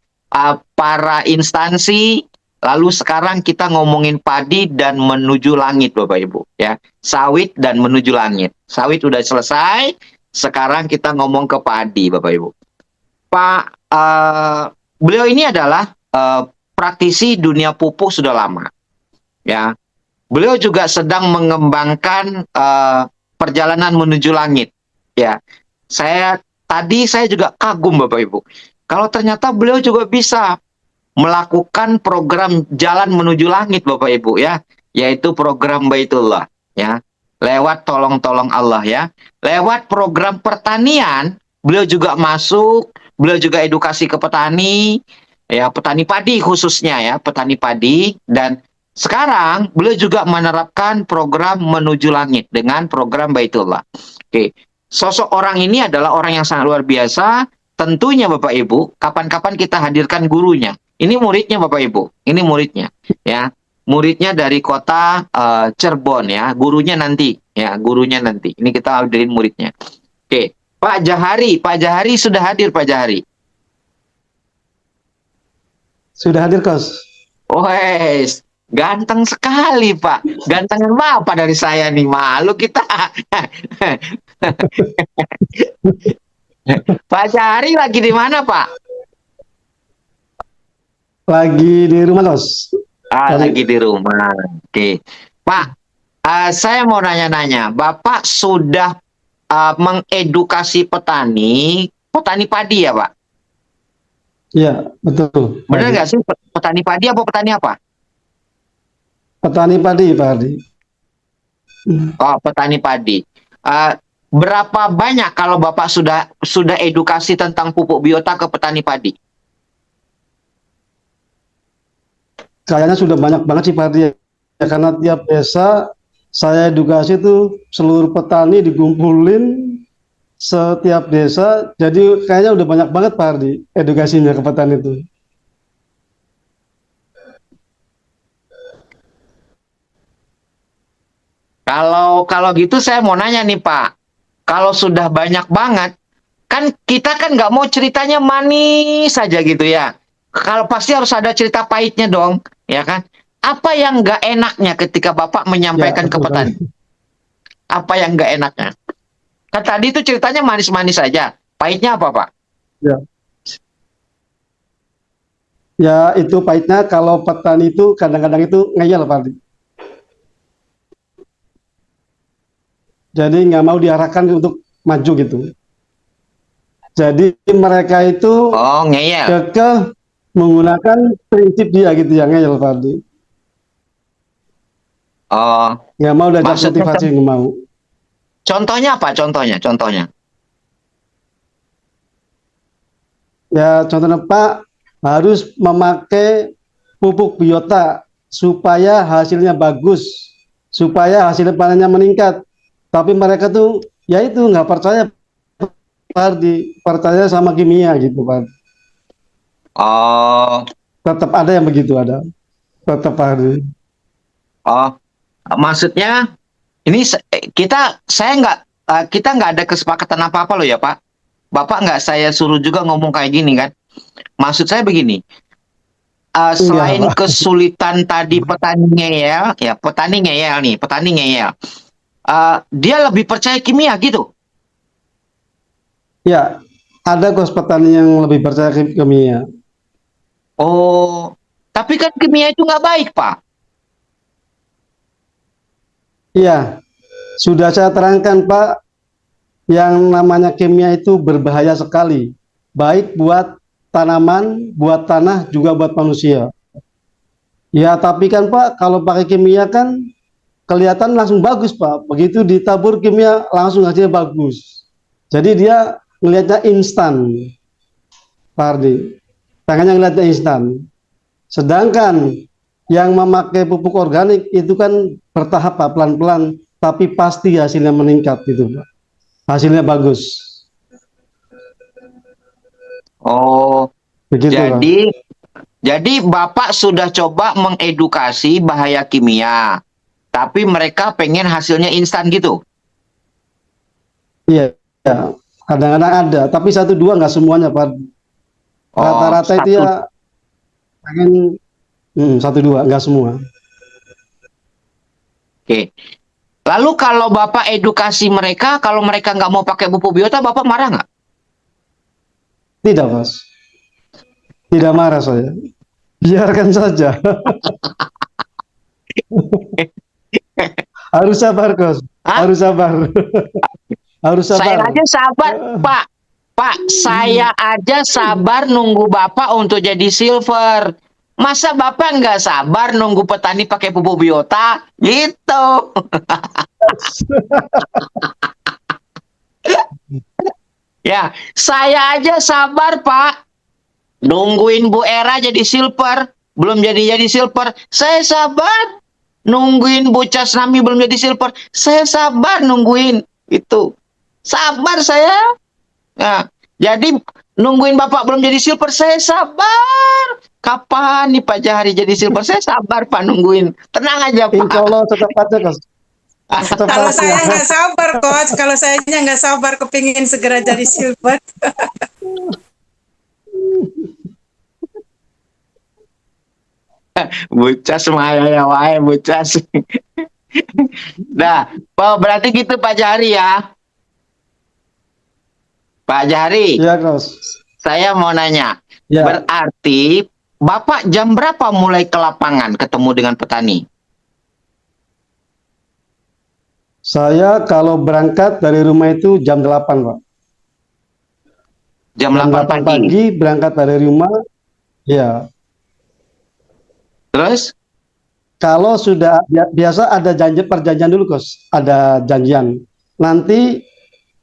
para instansi, lalu sekarang kita ngomongin padi dan menuju langit Bapak Ibu ya. Sawit dan menuju langit. Sawit udah selesai, sekarang kita ngomong ke padi Bapak Ibu. Pak, beliau ini adalah praktisi dunia pupuk sudah lama. Ya, beliau juga sedang mengembangkan perjalanan menuju langit. Ya, tadi saya juga kagum Bapak Ibu. Kalau ternyata beliau juga bisa melakukan program jalan menuju langit Bapak Ibu ya, yaitu program Baitullah ya. Lewat tolong-tolong Allah ya. Lewat program pertanian, beliau juga masuk, beliau juga edukasi ke petani, ya petani padi khususnya ya, petani padi. Dan sekarang beliau juga menerapkan program menuju langit dengan program Baitullah. Oke, sosok orang ini adalah orang yang sangat luar biasa. Tentunya Bapak Ibu, kapan-kapan kita hadirkan gurunya. Ini muridnya Bapak Ibu, ini muridnya ya. Muridnya dari kota Cirebon ya, gurunya nanti ya, gurunya nanti. Ini kita hadirin muridnya. Oke, Pak Jahari sudah hadir Pak Jahari. Sudah hadir, Kos. Wes, ganteng sekali Pak. Gantengan Bapak dari saya nih, malu kita. Pak Jahari lagi di mana Pak? Lagi di rumah, Kos. Lagi di rumah. Oke, Pak. Saya mau nanya-nanya. Bapak sudah mengedukasi petani padi ya Pak? Iya, betul. Benar nggak sih petani padi apa petani apa? Petani padi, Pak Ardi. Oh, petani padi. Berapa banyak kalau Bapak sudah edukasi tentang pupuk biota ke petani padi? Kayaknya sudah banyak banget sih, Pak Ardi. Ya, karena tiap desa saya edukasi itu seluruh petani dikumpulin setiap desa. Jadi kayaknya udah banyak banget, Pak Ardi, edukasinya ke petani itu. Kalau gitu saya mau nanya nih Pak, kalau sudah banyak banget, kan kita kan nggak mau ceritanya manis saja gitu ya. Kalau pasti harus ada cerita pahitnya dong, ya kan? Apa yang nggak enaknya ketika Bapak menyampaikan Ya, ke betul, Pak. petani? Apa yang nggak enaknya? Kan tadi itu ceritanya manis-manis saja. Pahitnya apa Pak? Ya. Ya, itu pahitnya kalau petani itu kadang-kadang itu ngeyel, Pak Ardi. Jadi nggak mau diarahkan untuk maju gitu. Jadi mereka itu Oh, ngeyel. kekeh menggunakan prinsip dia gitu ya, ngeyel, Pak Ardi. Oh, Nggak mau diajak maksudnya motivasi, nggak mau. contohnya apa? Contohnya. Ya, contohnya Pak harus memakai pupuk biota supaya hasilnya bagus, supaya hasil panennya meningkat. Tapi mereka tuh ya itu nggak percaya, Pak Ardi, percaya sama kimia gitu, Pak. Oh, Tetap ada yang begitu, ada. Tetap, Pak Ardi. oh, maksudnya ini kita nggak ada kesepakatan apa-apa loh ya Pak. Bapak nggak saya suruh juga ngomong kayak gini kan. Maksud saya begini, selain Pak. kesulitan tadi petani ngeyel, ya petani ngeyel, dia lebih percaya kimia gitu. Ya, ada kos petani yang lebih percaya kimia. Oh, tapi kan kimia itu nggak baik Pak. Iya, sudah saya terangkan Pak, yang namanya kimia itu berbahaya sekali, baik buat tanaman, buat tanah, juga buat manusia. Ya, tapi kan Pak, kalau pakai kimia kan kelihatan langsung bagus Pak. Begitu ditabur kimia langsung hasilnya bagus. Jadi dia ngelihatnya instan, Pak Ardi. Pengennya ngelihatnya instan. Sedangkan yang memakai pupuk organik itu kan bertahap Pak, pelan-pelan, tapi pasti hasilnya meningkat gitu Pak. Hasilnya bagus. Oh, Begitu Pak. jadi Bapak sudah coba mengedukasi bahaya kimia, tapi mereka pengen hasilnya instan gitu. Iya, ya. Kadang-kadang ada, tapi satu dua nggak semuanya Pak. Oh, Rata-rata itu satu. ya pengen satu dua, nggak semua. Oke. Lalu kalau Bapak edukasi mereka, kalau mereka nggak mau pakai pupuk biota, Bapak marah nggak? Tidak, Mas. Tidak marah saya. Biarkan saja. Harus sabar, Kos. Hah? Harus sabar. Harus Saya sabar. aja sabar, Pak. Pak, saya aja sabar nunggu Bapak untuk jadi silver. Masa Bapak nggak sabar nunggu petani pakai pupuk biota? Gitu. Ya, saya aja sabar, Pak. Nungguin Bu Era jadi silver, belum jadi silver. Saya sabar. Nungguin Bu Casnami belum jadi silver. Saya sabar nungguin itu. Sabar saya. Nah, jadi nungguin Bapak belum jadi silver, saya sabar. Kapan nih Pak Jahari jadi silver? Saya sabar Pak nungguin. Tenang aja Pak. Insya Allah secepatnya, Kos. Kalau Secepatnya. saya nggak sabar, Coach. Kalau saya nggak sabar kepingin segera jadi silver. Bucas maya ya wae bucas. Nah, berarti gitu Pak Jahari ya. Pak Jahari, Iya, Kos. saya mau nanya. Ya, Berarti Bapak jam berapa mulai ke lapangan ketemu dengan petani? saya kalau berangkat dari rumah itu jam 8, Pak. Jam Jam 8 8 pagi. pagi berangkat dari rumah. Ya, Terus? kalau sudah biasa ada perjanjian dulu, Kos. Ada janjian. Nanti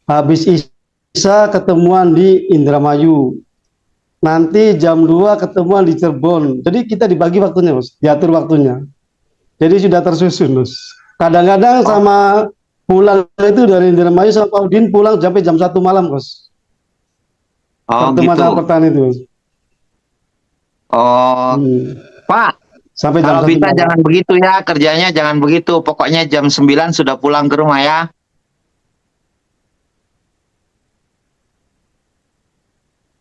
habis Isya ketemuan di Indramayu. Nanti jam 2 ketemuan di Cirebon. Jadi kita dibagi waktunya, Bos. Diatur waktunya. Jadi sudah tersusun, Bos. Kadang-kadang sama pulang itu dari Indramayu sama Pak Udin pulang sampai jam 1 malam, Bos. Oh Pertemuan gitu. sama petani itu, Bos. Oh, Pak, Sampai jam kalau 1 bisa malam. jangan begitu ya, kerjanya jangan begitu. Pokoknya jam 9 sudah pulang ke rumah ya.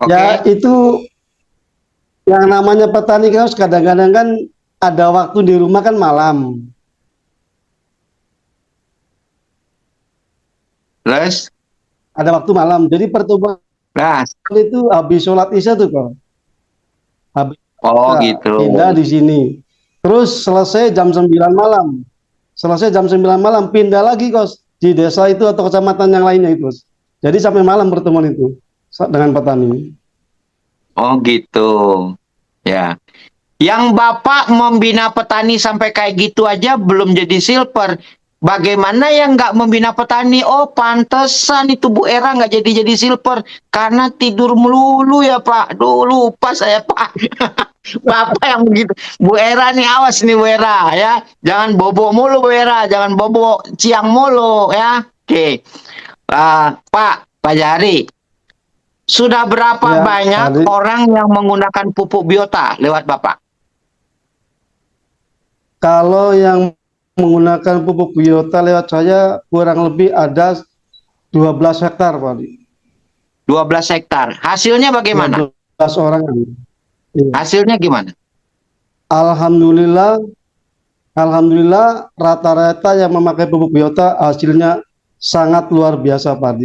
Oke. Ya, itu yang namanya petani kan kadang-kadang kan ada waktu di rumah kan malam. Terus? Ada waktu malam. Jadi pertemuan Nah, itu habis sholat Isya tuh, kok. Habis oh Isya, gitu. pindah di sini. Terus selesai jam 9 malam. Selesai jam 9 malam pindah lagi, Kos, di desa itu atau kecamatan yang lainnya itu, Kos. Jadi sampai malam pertemuan itu dengan petani. Oh gitu. Ya. Yang Bapak membina petani sampai kayak gitu aja belum jadi silver. Bagaimana yang nggak membina petani? Oh, pantesan itu Bu Era nggak jadi silver. Karena tidur melulu ya Pak. Duh, lupa saya Pak. Bapak yang begitu. Bu Era nih, awas nih Bu Era ya. Jangan bobo mulu Bu Era. Jangan bobo ciang mulu ya. Oke. Pak Jari. Sudah berapa Ya, banyak Ardi. orang yang menggunakan pupuk biota lewat Bapak? Kalau yang menggunakan pupuk biota lewat saya kurang lebih ada 12 hektar, Pak. 12 hektar. Hasilnya bagaimana? 12 orang. Iya. Hasilnya gimana? Alhamdulillah, Alhamdulillah rata-rata yang memakai pupuk biota hasilnya sangat luar biasa, Pak.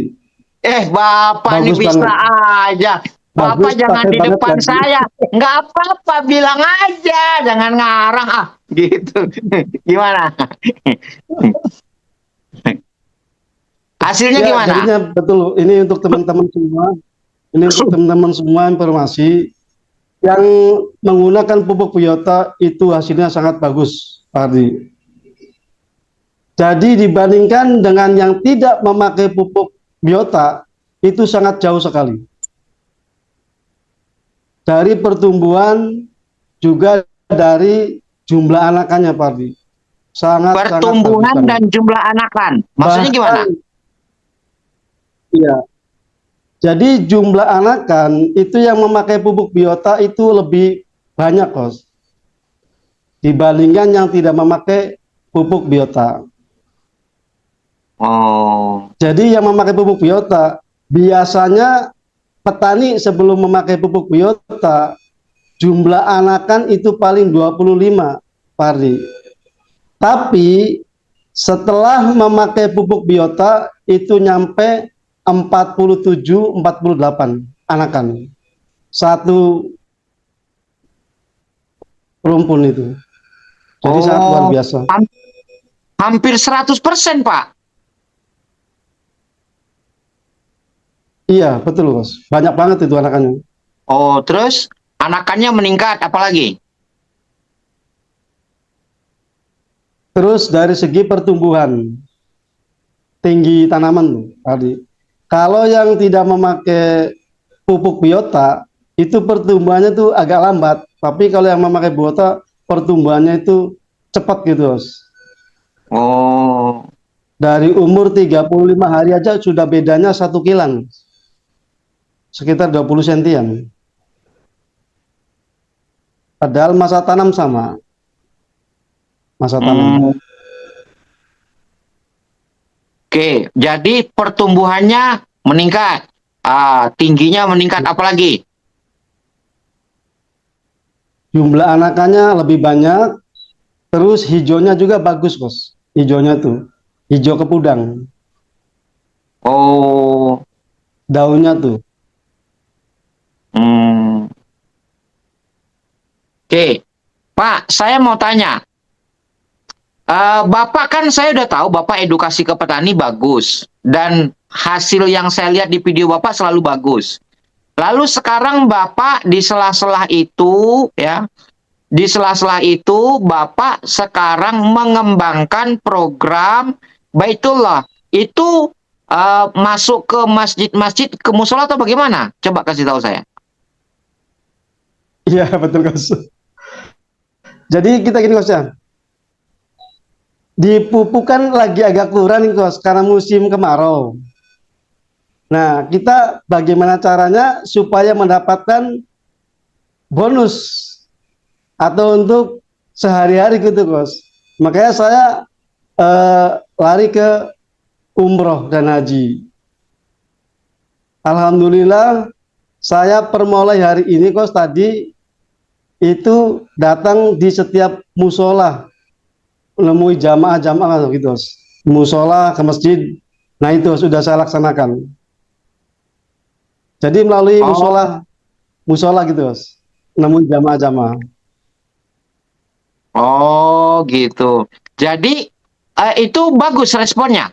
Bapak ini Bagus bisa banget. aja. Bapak Bagus, jangan pakai di banget, depan Pak. saya. Nggak apa-apa, bilang aja. Jangan ngarang. Gitu. Gimana? Hasilnya Ya, gimana? jadinya betul. Ini untuk teman-teman semua. Ini untuk teman-teman semua informasi yang menggunakan pupuk biota itu hasilnya sangat bagus, Pak Ardi. Jadi dibandingkan dengan yang tidak memakai pupuk biota itu sangat jauh sekali. Dari pertumbuhan juga dari jumlah anakannya, Pak Ardi. Sangat bagus Pertumbuhan banget. dan jumlah anakan. Maksudnya Bahkan, gimana? iya. Jadi jumlah anakan itu yang memakai pupuk biota itu lebih banyak, Kos, dibandingkan yang tidak memakai pupuk biota. Oh, Jadi yang memakai pupuk biota biasanya petani sebelum memakai pupuk biota jumlah anakan itu paling 25, Pardi. Tapi setelah memakai pupuk biota itu nyampe 47-48 anakan satu rumpun itu. Jadi sangat luar biasa. hampir 100%, Pak. Iya, betul, Bos. Banyak banget itu anakannya. Oh, terus anakannya meningkat apalagi? Terus dari segi pertumbuhan, tinggi tanaman tadi. Kalau yang tidak memakai pupuk biota, itu pertumbuhannya tuh agak lambat. Tapi kalau yang memakai biota, pertumbuhannya itu cepat gitu, Bos. Oh, Dari umur 35 hari aja sudah bedanya 1 kilan. Sekitar 20 sentian. Padahal masa tanam sama. Masa tanam. Oke, jadi pertumbuhannya meningkat, tingginya meningkat apalagi? Jumlah anakannya lebih banyak, terus hijaunya juga bagus, Bos. Hijaunya tuh, hijau kepudang. Oh, Daunnya tuh. Oke, Pak, saya mau tanya. Bapak kan saya udah tahu Bapak edukasi ke petani bagus dan hasil yang saya lihat di video Bapak selalu bagus. Lalu sekarang Bapak di sela-sela itu ya, di sela-sela itu Bapak sekarang mengembangkan program Baitullah. Itu masuk ke masjid-masjid, ke musola atau bagaimana? Coba kasih tahu saya. Iya, betul, Kos. Jadi kita gini, Kos, ya. Di pupuk kan lagi agak kurang nih, Kos, karena musim kemarau. Nah, kita bagaimana caranya supaya mendapatkan bonus atau untuk sehari-hari gitu, Kos. Makanya saya lari ke umroh dan haji. Alhamdulillah saya permulai hari ini, Kos, tadi itu datang di setiap musola, menemui jamaah-jamaah gitu, Kos. Musola ke masjid. Nah, itu sudah saya laksanakan. Jadi melalui musola gitu, Kos. Menemui jamaah-jamaah. Oh, gitu. Jadi itu bagus responnya.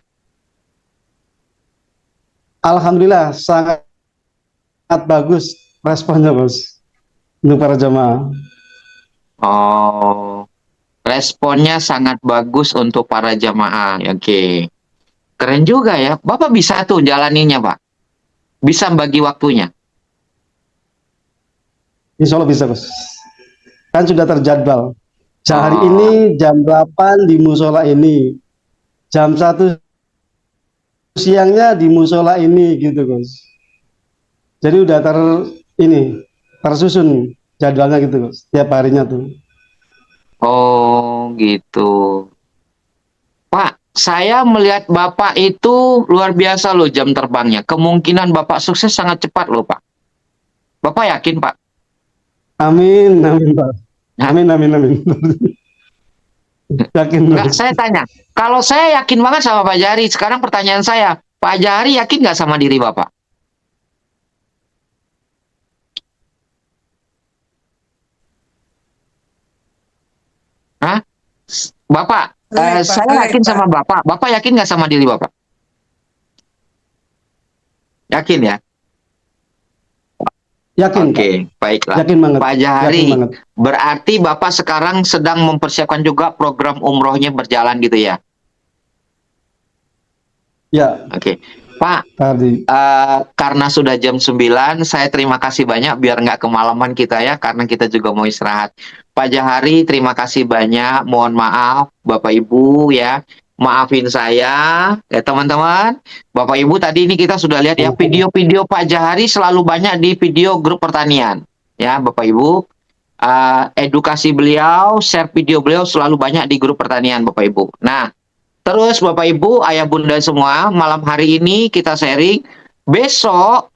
Alhamdulillah sangat bagus responnya, Bos, untuk para jamaah. Oh, responnya sangat bagus untuk para jamaah. Oke. Keren juga ya. Bapak bisa tuh jalaninya, Pak. Bisa bagi waktunya. Insya Allah bisa, Bos. Kan sudah terjadwal. Hari Oh. ini jam 8 di musola ini. Jam 1 siangnya di musola ini gitu, Bos. Jadi udah tersusun jadwalnya gitu, Bos. Setiap harinya tuh. Oh, gitu. Pak, saya melihat Bapak itu luar biasa loh jam terbangnya. Kemungkinan Bapak sukses sangat cepat loh, Pak. Bapak yakin, Pak? Amin, amin, Pak. Hah? Amin, amin, amin. Yakin, Enggak, Bos. saya tanya. Kalau saya yakin banget sama Pak Jari, sekarang pertanyaan saya, Pak Jari yakin nggak sama diri Bapak? Hah? Bapak, Baik, Pak. saya Baik, yakin Pak. sama Bapak. Bapak yakin nggak sama diri Bapak? Yakin ya? Yakin, Oke, Pak. baiklah. Yakin banget. Pak Yakin Jahari, banget. berarti Bapak sekarang sedang mempersiapkan juga program umrohnya berjalan gitu ya? Ya, Oke. Pak, Pak Ardi. karena sudah jam 9, saya terima kasih banyak biar nggak kemalaman kita ya, karena kita juga mau istirahat. Pak Jahari, terima kasih banyak. Mohon maaf, Bapak Ibu ya. Maafin saya, ya teman-teman. Bapak Ibu, tadi ini kita sudah lihat ya, video-video Pak Jahari selalu banyak di video grup pertanian. Ya, Bapak Ibu. Edukasi beliau, share video beliau selalu banyak di grup pertanian, Bapak Ibu. Nah, terus Bapak Ibu, Ayah Bunda semua, malam hari ini kita sharing. Besok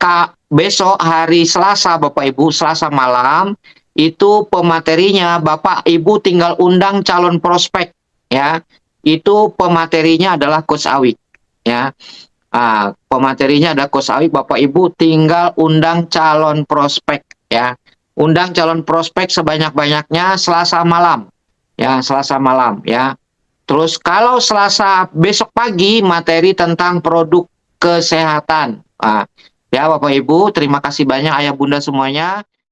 hari Selasa Bapak Ibu, Selasa malam itu pematerinya Bapak Ibu tinggal undang calon prospek ya. Itu pematerinya adalah Coach Awik ya. Pematerinya ada Coach Awik, Bapak Ibu tinggal undang calon prospek ya. Undang calon prospek sebanyak-banyaknya Selasa malam. Ya, Selasa malam ya. Terus kalau Selasa besok pagi materi tentang produk kesehatan. Ya Bapak Ibu, terima kasih banyak Ayah Bunda semuanya.